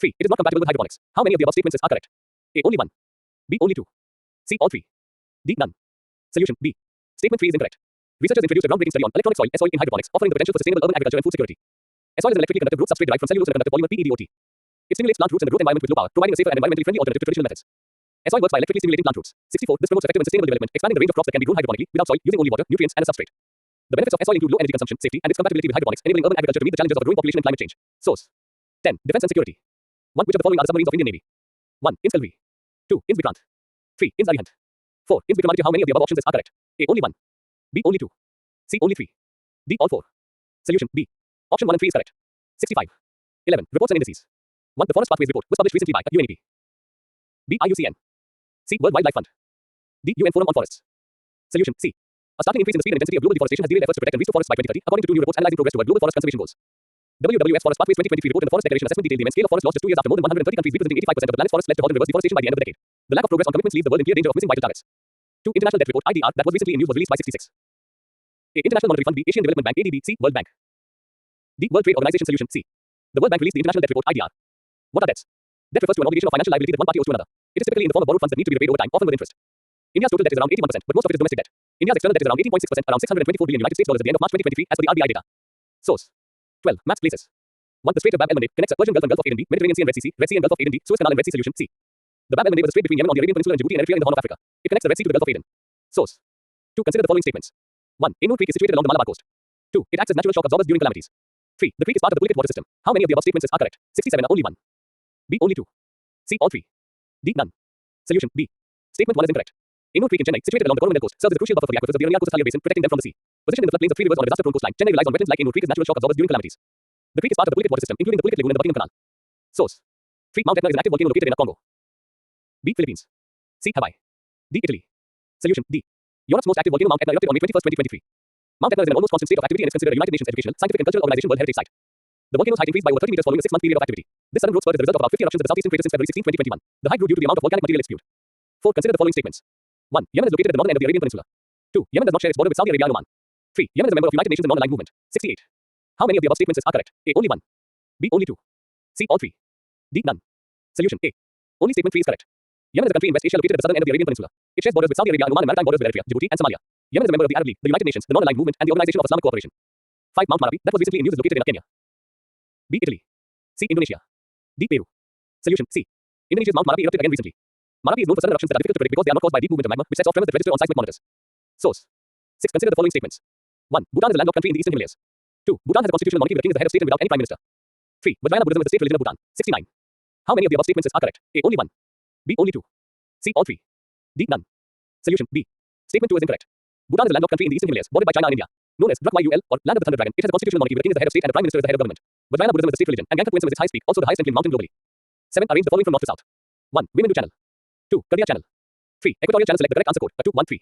3. It is not compatible with hydroponics. How many of the above statements are correct? A. Only 1. B. Only 2. C. All 3. D. None. Solution B. Statement 3 is incorrect. Researchers introduced a groundbreaking study on electronic soil, S-soil in hydroponics, offering the potential for sustainable urban agriculture and food security. S-soil is an electrically conductive growth substrate derived from cellulose and a conductive polymer, PEDOT. It stimulates plant roots in the growth environment with low power, providing a safer and environmentally friendly alternative to traditional methods. S-soil works by electrically stimulating plant roots. 64. This promotes effective and sustainable development, expanding the range of crops that can be grown hydroponically, without soil, using only water, nutrients, and a substrate. The benefits of S-soil include low energy consumption, safety, and its compatibility with hydroponics, enabling urban agriculture to meet the challenges of a growing population and climate change. Source. 10. Defense and security. 1. Which of the following are the submarines of Indian Navy? 1. INS Kalvi. 2. INS Vikrant. 3. INS Arihant. 4. INS Vikramaditya. How many of the above options are correct? A. Only 1. B. Only 2. C. Only 3. D. All 4. Solution B. Option 1 and 3 is correct. 65. 11. Reports and indices. 1. The Forest Pathways Report was published recently by UNEP. B. IUCN. C. World Wildlife Fund. D. UN Forum on Forests. Solution C. A startling increase in the speed and intensity of global deforestation has derailed efforts to protect and restore forests by 2030, according to 2 new reports analyzing progress toward global forest conservation goals. WWF's Forest Pathways 2023 report and the Forest Declaration Assessment detailed the immense scale of forest loss just 2 years after more than 130 countries representing 85% of the planet's forests led to halt and reverse deforestation by the end of the decade. The lack of progress on commitments leaves the world in clear danger of missing vital targets. 2. International Debt Report IDR that was recently in news was released by 66. A. International Monetary Fund. B. Asian Development Bank ADB. C. World Bank. D. World Trade Organization. Solution C. The World Bank released the International Debt Report IDR. What are debts? Debt refers to an obligation of financial liability that one party owes to another. It is typically in the form of borrowed funds that need to be repaid over time, often with interest. India's total debt is around 81%, but most of it is domestic debt. India's external debt is around 18.6%, around $624 billion United States dollars at the end of March 2023, as per the RBI data. Source. 12. Maps places. 1. The Strait of Bab el-Mandeb connects the Persian Gulf and Gulf of Aden B, Mediterranean Sea and Red Sea and Gulf of Aden B, Suez Canal and Red Sea. Solution C. The Bab el-Mandeb is a strait between Yemen on the Arabian Peninsula and Djibouti and Eritrea in the Horn of Africa. It connects the Red Sea to the Gulf of Aden. Source. 2. Consider the following statements. 1. Ainur Creek is situated along the Malabar coast. 2. It acts as natural shock absorbers during calamities. 3. The creek is part of the Pulkit water system. How many of the above statements are correct? 67. Only 1. B. Only 2. C. All 3. D. None. Solution B. Statement 1 is incorrect. Ainur Creek in Chennai, situated along the Coromandel coast, serves as a crucial buffer for the aquifers of the Iranian coastal basin, protecting them from the sea. Positioned in the floodplains of 3 rivers on a disaster-prone coastline, Chennai relies on wetlands like Ainur Creek as natural shock absorbers during calamities. The creek is part of the Pulkit water system, including the Pulkit Lagoon and the Buckingham Canal. Source. 3. Mount Etna is an active volcano located in Congo. B. Philippines. C. Hawaii. D. Italy. Solution D. Europe's most active volcano, Mount Etna, erupted on May 21, 2023. Mount Etna is in an almost constant state of activity and is considered a United Nations educational, scientific and cultural organization World Heritage Site. The volcano's height increased by over 30 meters following a 6-month period of activity. This sudden growth spurt is the result of about 50 eruptions at the southeastern crater since February 16, 2021. The height grew due to the amount of volcanic material it spewed. 4. Consider the following statements. 1. Yemen is located at the northern end of the Arabian Peninsula. 2. Yemen does not share its border with Saudi Arabia and Oman. 3. Yemen is a member of United Nations and Non-Aligned Movement. 68. How many of the above statements are correct? A. Only 1. B. Only 2. C. All 3. D. None. Solution A. Only statement 3 is correct. Yemen is a country in West Asia located at the southern end of the Arabian Peninsula. It shares borders with Saudi Arabia and Oman and maritime borders with Eritrea, Djibouti, and Somalia. Yemen is a member of the Arab League, the United Nations, the Non-Aligned Movement, and the Organization of Islamic Cooperation. 5. Mount Marapi, that was recently in news, is located in Kenya. B. Italy. C. Indonesia. D. Peru. Solution C. Indonesia's Mount Marapi erupted again recently. Marapi is known for sudden eruptions that are difficult to predict because they are not caused by deep movement of magma, which sets off tremors that register on seismic monitors. Source. 6. Consider the following statements. 1. Bhutan is a landlocked country in the eastern Himalayas. 2. Bhutan has a constitutional monarchy where the king is the head of state and without any prime minister. 3. Vajrayana Buddhism is the state religion of Bhutan. 69. How many of the above statements are correct? A. Only 1. B. Only 2. C. All 3. D. None. Solution B. Statement 2 is incorrect. Bhutan is a landlocked country in the eastern Himalayas, bordered by China and India. Known as Drukgyal, or Land of the Thunder Dragon, it has a constitutional monarchy where the king is the head of state and the prime minister is the head of government. Vajrayana Buddhism is the state religion, and Gangtok Windsum is its highest peak, also the highest inclined mountain globally. 7. Arrange the following from north to south. 1. Women do channel. 2. Korea channel. 3. Equatorial channel. Select the correct answer code. 2, 1, 3.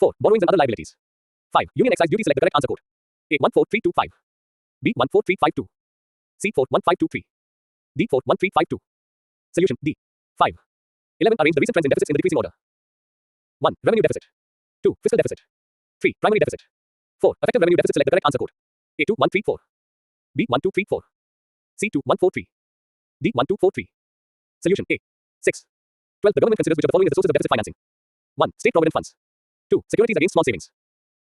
4. Borrowings and other liabilities. 5. Union excise duty. Select the correct answer code. A. 14325. B. 14352. C. 41523. D. 41352. Solution D. 5. 11. Arrange the recent trends in deficits in the decreasing order. 1. Revenue deficit. 2. Fiscal deficit. 3. Primary deficit. 4. Effective revenue deficit. Select the correct answer code. A. 2134. B. 1234. C. 2143. D. 1243. Solution A. 6. 12. The government considers which of the following is the sources of deficit financing? 1. State provident funds. 2. Securities against small savings.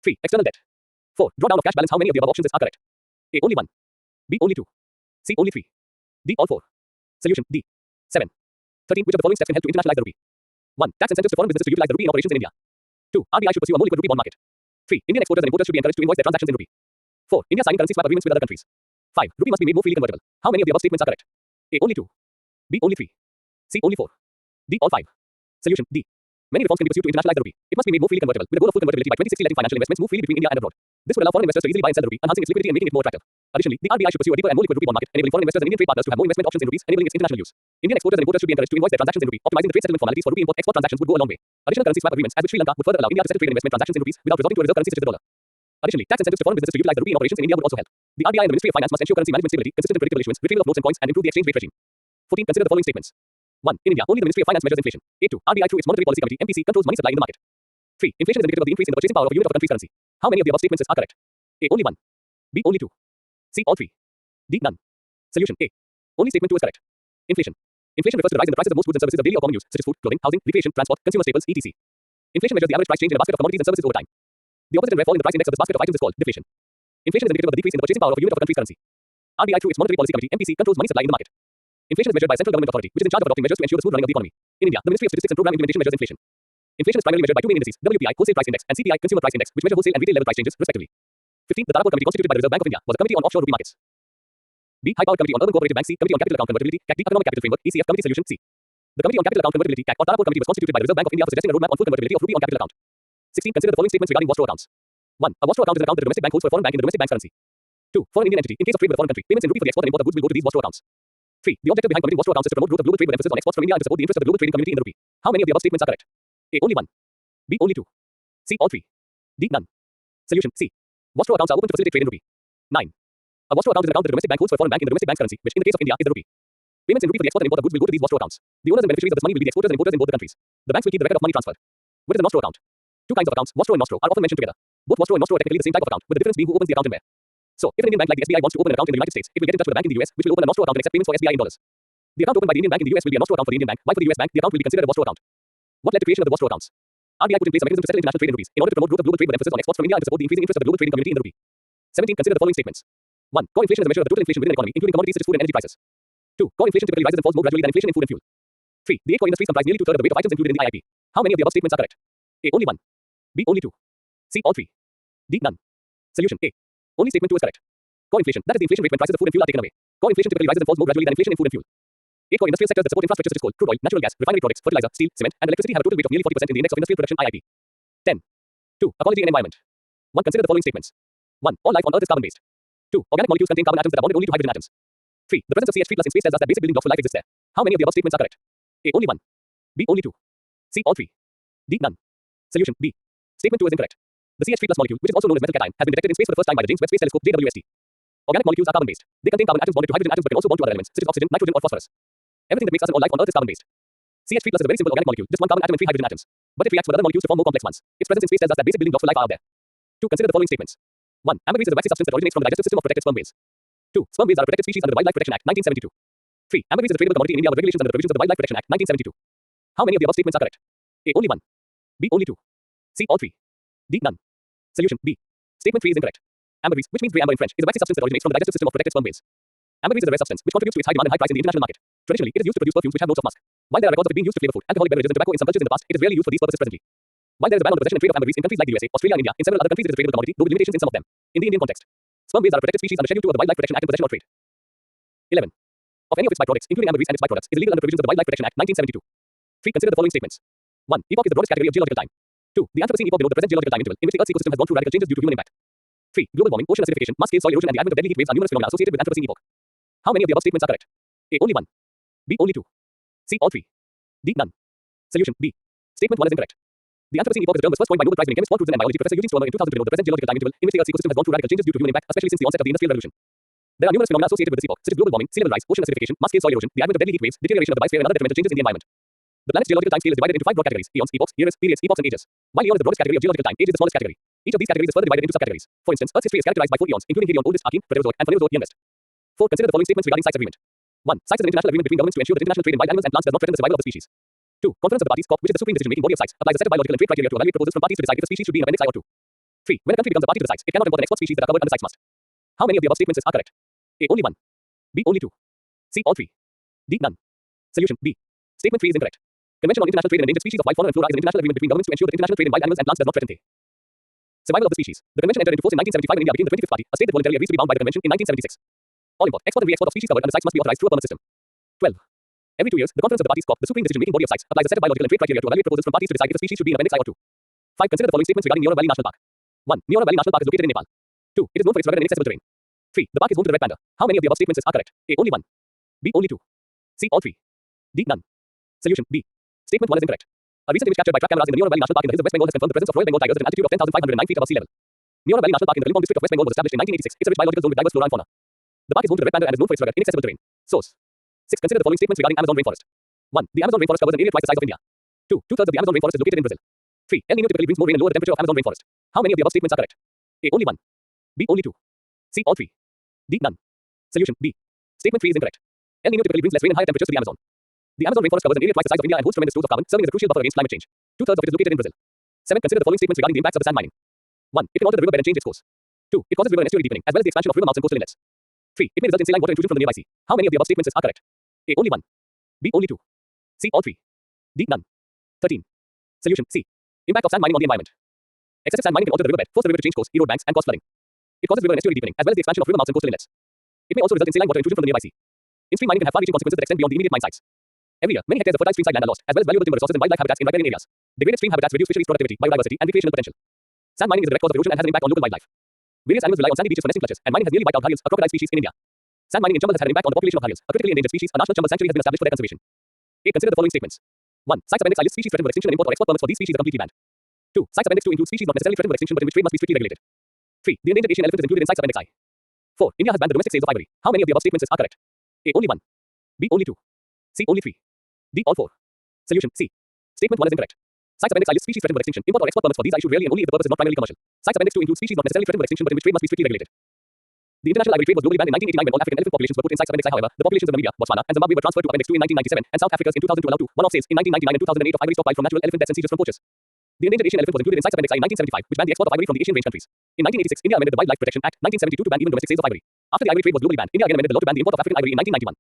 3. External debt. 4. Drawdown of cash balance. How many of the above options are correct? A. Only 1. B. Only 2. C. Only 3. D. All 4. Solution D. 7. 13. Which of the following steps can help to internationalize the rupee? 1. Tax incentives to foreign businesses to utilize the rupee in operations in India. 2. RBI should pursue a more liquid rupee bond market. 3. Indian exporters and importers should be encouraged to invoice their transactions in rupee. 4. India signing currency swap agreements with other countries. 5. Rupee must be made more freely convertible. How many of the above statements are correct? A. Only 2. B. Only 3. C. Only 4. D. All 5. Solution D. Many reforms can be pursued to internationalize the rupee. It must be made more freely convertible, with the goal of full convertibility by 2060, letting financial investments move freely between India and abroad. This would allow foreign investors to easily buy and sell the rupee, enhancing its liquidity and making it more attractive. Additionally, the RBI should pursue a deeper and more liquid rupee bond market, enabling foreign investors and Indian trade partners to have more investment options in rupees, enabling its international use. Indian exporters and importers should be encouraged to invoice their transactions in rupee, optimizing the trade settlement formalities for rupee import-export transactions would go a long way. Additional currency swap agreements, as with Sri Lanka, would further allow India to settle trade and investment transactions in rupees without resorting to a reserve currency such as the dollar. Additionally, tax incentives to foreign businesses to utilize the rupee in operations in India would also help. The RBI and the Ministry of Finance must ensure currency management stability, consistent and predictable issuance, retrieval of notes and coins, and improve the exchange rate regime. 14. Consider the following statements. 1. In India, only the Ministry of Finance measures inflation. 8. 2. RBI through its Monetary Policy Committee (MPC) controls money supply in the market. 3. Inflation is indicative of the increase in the purchasing power of a unit of a country's currency. How many of the above statements are correct? A. Only 1. B. Only 2. C. All 3. D. None. Solution A. Only statement 2 is correct. Inflation. Inflation refers to the rise in the prices of most goods and services of daily or common use, such as food, clothing, housing, recreation, transport, consumer staples, etc. Inflation measures the average price change in a basket of commodities and services over time. The opposite and rare fall in the price index of this basket of items is called deflation. Inflation is indicative of the decrease in the purchasing power of a unit of a country's currency. RBI through its Monetary Policy Committee (MPC) controls money supply in the market. Inflation is measured by a central government authority, which is in charge of adopting measures to ensure the smooth running of the economy. In India, the Ministry of Statistics and Program Implementation measures inflation. Inflation is primarily measured by two main indices: WPI, Wholesale Price Index, and CPI, Consumer Price Index, which measure wholesale and retail level price changes, respectively. 15. The Tarapur Committee, constituted by the Reserve Bank of India, was a committee on offshore rupee markets. B. High Powered Committee on Urban Cooperative Banks. C. Committee on Capital Account Convertibility. CAC. D. Economic Capital Framework. ECF. Committee Solution. C. The Committee on Capital Account Convertibility (CAC) or Tarapur Committee was constituted by the Reserve Bank of India for suggesting a roadmap on full convertibility of rupee on capital account. 16. Consider the following statements regarding Wastro accounts. 1. A Wastro account is an account that the domestic bank holds for a foreign bank in the domestic bank's currency. 2. For an Indian entity, in case of trade with a foreign country, payments in rupee for the export and import of goods will go to these Wastro accounts. 3. The objective behind permitting Wastro accounts is to promote growth of global trade with emphasis on exports from India and to support the interests of the global trading community in the rupee. How many of the above statements are correct? A. Only 1. B. Only 2. C. All 3. D. None. Solution C. Wastro accounts are open to facilitate trade in rupee. 9. A Wastro account is an account that the domestic bank holds for a foreign bank in the domestic bank's currency, which in the case of India is the rupee. Payments in rupee for the export and import of goods will go to these Wastro accounts. The owners and beneficiaries of this money will be the exporters and importers in both the countries. The banks will keep the record of money transferred. What is a Nostro account? Two kinds of accounts, Wastro and Nostro, are often mentioned together. Both Wastro and Nostro are technically the same type of account, with the difference being who opens the account and where. So, if an Indian bank like the SBI wants to open an account in the United States, it will get in touch with a bank in the US, which will open a Nostro account and accept payments for SBI in dollars. The account opened by the Indian bank in the US will be a Nostro account for the Indian bank, while for the US bank, the account will be considered a Wastro account. What led to creation of the Wastro accounts? RBI put in place a mechanism to settle international trade in rupees, in order to promote growth of global trade with emphasis on exports from India and to support the increasing interest of the global trading community in the rupee. 17. Consider the following statements. 1. Core inflation is a measure of the total inflation within an economy, including commodities such as food and energy prices. 2. Core inflation typically rises and falls more gradually than inflation in food and fuel. 3. The 8 core industries comprise nearly 2/3 of the weight of items included in the IIP. How many of the above statements are correct? A. Only 1. B. Only 2. C. All 3. D. None. Solution A. Only statement 2 is correct. Core inflation, that is the inflation rate when prices of food and fuel are taken away. Core inflation typically rises and falls more gradually than inflation in food and fuel. 8 core industrial sectors that support infrastructure such as coal, crude oil, natural gas, refinery products, fertilizer, steel, cement, and electricity have a total weight of nearly 40% in the index of industrial production (IIP). 10. 2. Ecology and environment. 1. Consider the following statements. 1. All life on Earth is carbon-based. 2. Organic molecules contain carbon atoms that are bonded only to hydrogen atoms. 3. The presence of CH3+ in space tells us that basic building blocks for life exist there. How many of the above statements are correct? A. Only 1. B. Only 2. C. All 3. D. None. Solution B. Statement 2 is incorrect. The CH3+ molecule, which is also known as metal cation, has been detected in space for the first time by the James Webb Space Telescope (JWST). Organic molecules are carbon-based. They contain carbon atoms bonded to hydrogen atoms but can also bond to other elements, such as oxygen, nitrogen, or phosphorus. Everything that makes us and all life on Earth is carbon-based. CH3+ is a very simple organic molecule, just one carbon atom and 3 hydrogen atoms. But it reacts with other molecules to form more complex ones. Its presence in space tells us that basic building blocks for life are out there. 2. Consider the following statements. 1. Ambergris is a waxy substance that originates from the digestive system of protected sperm whales. 2. Sperm whales are a protected species under the Wildlife Protection Act, 1972. 3. Ambergris is a tradable commodity in India with regulations under the provisions of the Wildlife Protection Act, 1972. How many of the above statements are correct? A. Only 1. B. Only 2. C. All 3. D. None. Solution B. Statement 3 is incorrect. Ambergris, which means grey amber in French, is a waxy substance that originates from the digestive system of protected sperm whales. Ambergris is a rare substance which contributes to its high demand and high price in the international market. Traditionally, it is used to produce perfumes which have notes of musk. While there are records of it being used to flavor food, alcoholic beverages, and tobacco in some cultures in the past, it is rarely used for these purposes presently. While there is a ban on the possession and trade of ambergris in countries like the USA, Australia, and India, in several other countries it is a tradable commodity, though with limitations in some of them. In the Indian context, sperm whales are a protected species under Schedule 2 of the Wildlife Protection Act in possession or trade. 11. Of any of its byproducts, including ambergris and its byproducts, is illegal under provisions of the Wildlife Protection Act, 1972. 3. Consider the following statements. 1. Epoch is the broadest category of geological time. 2. The Anthropocene epoch below the present geological time interval, in which the Earth's ecosystem has gone through radical changes due to human impact. 3. Global warming, ocean acidification, mass-scale soil erosion, and the advent of deadly heat waves are numerous phenomena associated with Anthropocene epoch. How many of the above statements are correct? A. Only 1. B. Only 2. C. All 3. D. None. Solution B. Statement 1 is incorrect. The Anthropocene epoch is a term was first coined by Nobel Prize winning chemist Paul Crutzen and biology professor Eugene Stromer in 2000 to denote the present geological time interval in which the Earth's ecosystem has gone through radical changes due to human impact, especially since the onset of the Industrial Revolution. There are numerous phenomena associated with this epoch, such as global warming, sea level rise, ocean acidification, mass-scale soil erosion, the advent of deadly heat waves, deterioration of the biosphere, and other detrimental changes in the environment. The planet's geological time scale is divided into 5 broad categories: eons, epochs, eras, periods, epochs, and ages. While eon is the broadest category of geological time, age is the smallest category. Each of these categories is further divided into subcategories. For instance, Earth's history is characterized by 4 eons, including Hadean, oldest, Archean, Proterozoic, and Phanerozoic, youngest. 4. Consider the following statements regarding CITES agreement. 1. CITES is an international agreement between governments to ensure that international trade in wild animals and plants does not threaten the survival of the species. 2. Conference of the Parties, COP, which is the supreme decision-making body of CITES, applies a set of biological and trade criteria to evaluate proposals from parties to decide if a species should be in Appendix I or II. 3. When a country becomes a party to the CITES, it cannot import and export species that are covered under CITES must. How many of the above statements are correct? A. Only 1. B. Only 2. C. All 3. D. None. Solution. B. Statement 3 is incorrect. Convention on International Trade in Endangered Species of Wild Fauna and Flora is an international agreement between governments to ensure that international trade in wild animals and plants does not threaten the survival of the species. The convention entered into force in 1975 when India became the 25th party. A state that voluntarily agrees to be bound by the convention in 1976. All import, export, and re-export of species covered under CITES must be authorized through a permit system. 12. Every 2 years, the Conference of the Parties, COP, the supreme decision-making body of CITES, applies a set of biological and trade criteria to evaluate proposals from parties to decide if a species should be in Appendix I or II. 5. Consider the following statements regarding Neora Valley National Park. 1. Neora Valley National Park is located in Nepal. 2. It is known for its rugged and inaccessible terrain. 3. The park is home to the red panda. How many of the above statements are correct? A. Only 1. B. Only 2. C. All 3. D. None. Solution. B. Statement 1 is incorrect. A recent image captured by track cameras in the Neora Valley National Park in the hills of West Bengal has confirmed the presence of Royal Bengal tigers at an altitude of 10,509 feet above sea level. Neora Valley National Park in the Kalimpong district of West Bengal was established in 1986. It's a rich biological zone with diverse flora and fauna. The park is home to the red panda and is known for its rugged, inaccessible terrain. Source. 6. Consider the following statements regarding Amazon rainforest. 1. The Amazon rainforest covers an area twice the size of India. 2. 2/3 of the Amazon rainforest is located in Brazil. 3. El Niño typically brings more rain and lower the temperature of Amazon rainforest. How many of the above statements are correct? A. Only 1. B. Only 2. C. All 3. D. None. Solution. B. Statement 3 is incorrect. El Niño typically brings less rain and higher temperatures to the Amazon. The Amazon rainforest covers an area twice the size of India and holds tremendous stores of carbon, serving as a crucial buffer against climate change. 2/3 of it is located in Brazil. 7. Consider the following statements regarding the impacts of the sand mining. 1. It can alter the riverbed and change its course. 2. It causes river and estuary deepening, as well as the expansion of river mouths and coastal inlets. 3. It may result in saline water intrusion from the nearby sea. How many of the above statements are correct? A. Only 1. B. Only 2. C. All 3. D. None. 13. Solution. C. Impact of sand mining on the environment. Excessive sand mining can alter the riverbed, force the river to change course, erode banks, and cause flooding. It causes river and estuary deepening, as well as the expansion of river mouths and coastal inlets. It may also result in saline water intrusion from the nearby sea. In-stream mining can have far-reaching consequences that extend beyond the immediate mine sites. Every year, many hectares of fertile streamside land are lost, as well as valuable timber resources and wildlife habitats in riparian areas. Degraded stream habitats reduce fisheries productivity, biodiversity, and recreational potential. Sand mining is a direct cause of erosion and has an impact on local wildlife. Various animals rely on sandy beaches for nesting clutches, and mining has nearly wiped out gharials, a crocodile species in India. Sand mining in Chambal has had an impact on the population of gharials, a critically endangered species. A national Chambal sanctuary has been established for their conservation. 8. Consider the following statements. 1. CITES Appendix I lists species threatened with extinction and import or export permits for these species are completely banned. 2. CITES Appendix II includes species not necessarily threatened with extinction but in which trade must be strictly regulated. 3. The endangered Asian elephant is included in CITES Appendix I. 4. India has banned the domestic sales of ivory. How many of the above statements are correct? A. Only 1. B. Only 2. C. Only 3. D. All 4. Solution. C. Statement 1 is incorrect. CITES Appendix I lists species threatened with extinction. Import or export permits for these are issued rarely and only if the purpose is not primarily commercial. CITES Appendix II includes species not necessarily threatened with extinction but in which trade must be strictly regulated. The international ivory trade was globally banned in 1989 when all African elephant populations were put in CITES Appendix I. However, the populations of Namibia, Botswana, and Zimbabwe were transferred to Appendix II in 1997, and South Africa's in 2000 to allow one-off sales in 1999 and 2008 of ivory stockpile from natural elephant deaths and seizures from poachers. The endangered Asian elephant was included in CITES Appendix I in 1975, which banned the export of ivory from the Asian range countries. In 1986, India amended the Wildlife Protection Act 1972 to ban even domestic sales of ivory. After the ivory trade was globally banned, India again amended the law to ban the import of African ivory in 1991.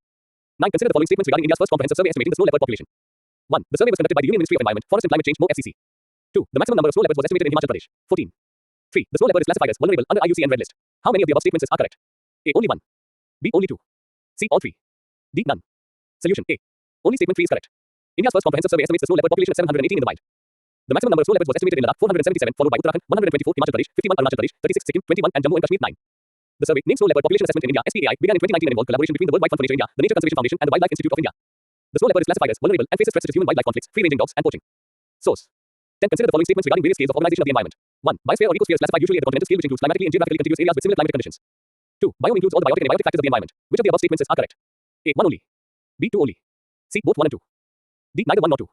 9. Consider the following statements regarding India's first comprehensive survey estimating the snow leopard population. 1. The survey was conducted by the Union Ministry of Environment, Forest and Climate Change (MoFCC). 2. The maximum number of snow leopards was estimated in Himachal Pradesh. 14. 3. The snow leopard is classified as vulnerable under IUCN Red List. How many of the above statements are correct? A. Only 1. B. Only 2. C. All 3. D. None. Solution. A. Only statement 3 is correct. India's first comprehensive survey estimates the snow leopard population at 718 in the wild. The maximum number of snow leopards was estimated in Ladakh 477, followed by Uttarakhand 124, Himachal Pradesh 51, Arunachal Pradesh 36, Sikkim 21, and Jammu and Kashmir 9. The survey, named Snow Leopard Population Assessment in India (SPAI), began in 2019 and involved collaboration between the World Wide Fund for Nature India, the Nature Conservation Foundation, and the Wildlife Institute of India. The snow leopard is classified as vulnerable and faces threats such as human-wildlife conflicts, free-ranging dogs, and poaching. Source. 10. Consider the following statements regarding various scales of organization of the environment. 1. Biosphere or ecosphere is classified usually at the continental scale, which includes climatically and geographically contiguous areas with similar climatic conditions. 2. Biome includes all the biotic and abiotic factors of the environment. Which of the above statements are correct? A. 1 only. B. 2 only. C. Both 1 and 2. D. Neither 1 nor 2.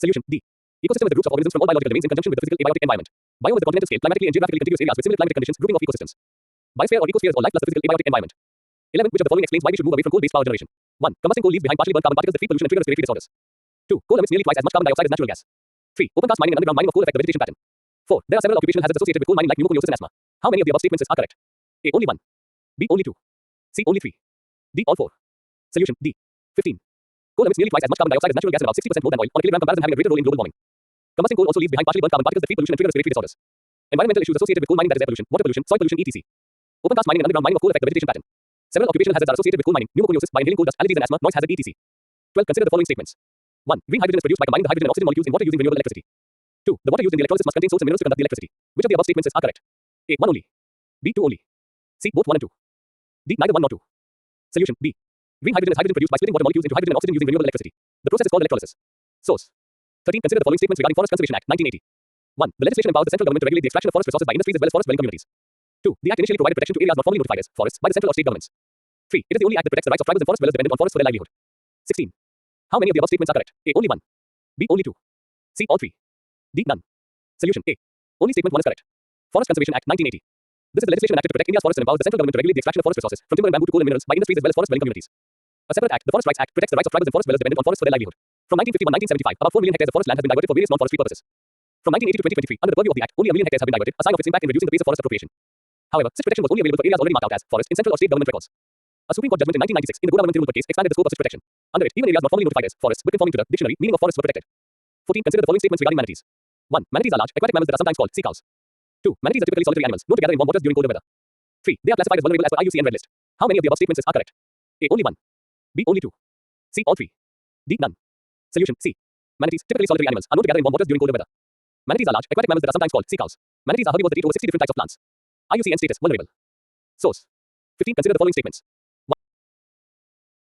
Solution. D. Ecosystem is the groups of organisms from all biological domains in conjunction with the physical abiotic environment. Biome is the continental scale, climatically and geographically contiguous areas with similar climatic conditions, grouping of ecosystems. Biosphere or ecosphere is all life plus the physical abiotic environment. 11. Which of the following explains why we should move away from coal-based power generation? 1. Combusting coal leaves behind partially burnt carbon particles that feed pollution and trigger respiratory disorders. 2. Coal emits nearly twice as much carbon dioxide as natural gas. 3. Open cast mining and underground mining of coal affect the vegetation pattern. 4. There are several occupational hazards associated with coal mining like pneumoconiosis and asthma. How many of the above statements are correct? A. Only 1. B. Only 2. C. Only 3. D. All 4. Solution. D. 15. Coal emits nearly twice as much carbon dioxide as natural gas and about 60% more than oil, on a kilogram comparison having a greater role in global warming. Combusting coal also leaves behind partially burnt carbon particles that feed pollution and trigger respiratory disorders. Environmental issues associated with coal mining, that is air pollution, water pollution, soil pollution, etc. Open cast mining and underground mining of coal affect the vegetation pattern. Several occupational hazards are associated with coal mining: pneumoconiosis by inhaling coal dust, allergies and asthma, noise hazard, etc. 12. Consider the following statements. 1. Green hydrogen is produced by combining the hydrogen and oxygen molecules in water using renewable electricity. 2. The water used in the electrolysis must contain salts and minerals to conduct the electricity. Which of the above statements are correct? A. 1 only. B. 2 only. C. Both 1 and 2. D. Neither 1 nor 2. Solution. B. Green hydrogen is hydrogen produced by splitting water molecules into hydrogen and oxygen using renewable electricity. The process is called electrolysis. Source. 13. Consider the following statements regarding Forest Conservation Act 1980. 1. The legislation empowers the central government to regulate the extraction of forest resources by industries as well as forest-dwelling communities. 2. The act initially provided protection to areas not formally notified as forests by the central or state governments. 3. It is the only act that protects the rights of tribals and forest dwellers dependent on forests for their livelihood. 16. How many of the above statements are correct? A. Only 1. B. Only 2. C. All 3. D. None. Solution. A. Only statement 1 is correct. Forest Conservation Act 1980. This is the legislation enacted to protect India's forests and empowers the central government to regulate the extraction of forest resources, from timber and bamboo to coal and minerals, by industries as well as forest-dwelling communities. A separate act, the Forest Rights Act, protects the rights of tribals and forest dwellers dependent on forests for their livelihood. From 1950 to 1975, about 4 million hectares of forest land has been diverted for various non-forestry purposes. From 1980 to 2023, under the purview of the Act, only a million hectares have been diverted, a sign of its impact in reducing the pace of forest appropriation. However, such protection was only available for areas already marked out as forest in central or state government records. A Supreme Court judgment in 1996 in the Government Tirumulpur case expanded the scope of such protection. Under it, even areas not formally notified as forests but conforming to the dictionary meaning of forests were protected. 14. Consider the following statements regarding manatees. 1. Manatees are large, aquatic mammals that are sometimes called sea cows. 2. Manatees are typically solitary animals, known to gather in warm waters during colder weather. 3. They are classified as vulnerable as per IUCN Red List. How many of the above statements are correct? A. Only 1. B. Only 2. C. All 3. D. None. Solution. C. Manatees, typically solitary animals, are known to gather in warm waters during colder weather. Manatees are large, aquatic mammals that are sometimes called sea cows. Manatees are herbivores that eat over 60 different types of plants. IUCN status, vulnerable. Source. 15. Consider the following statements.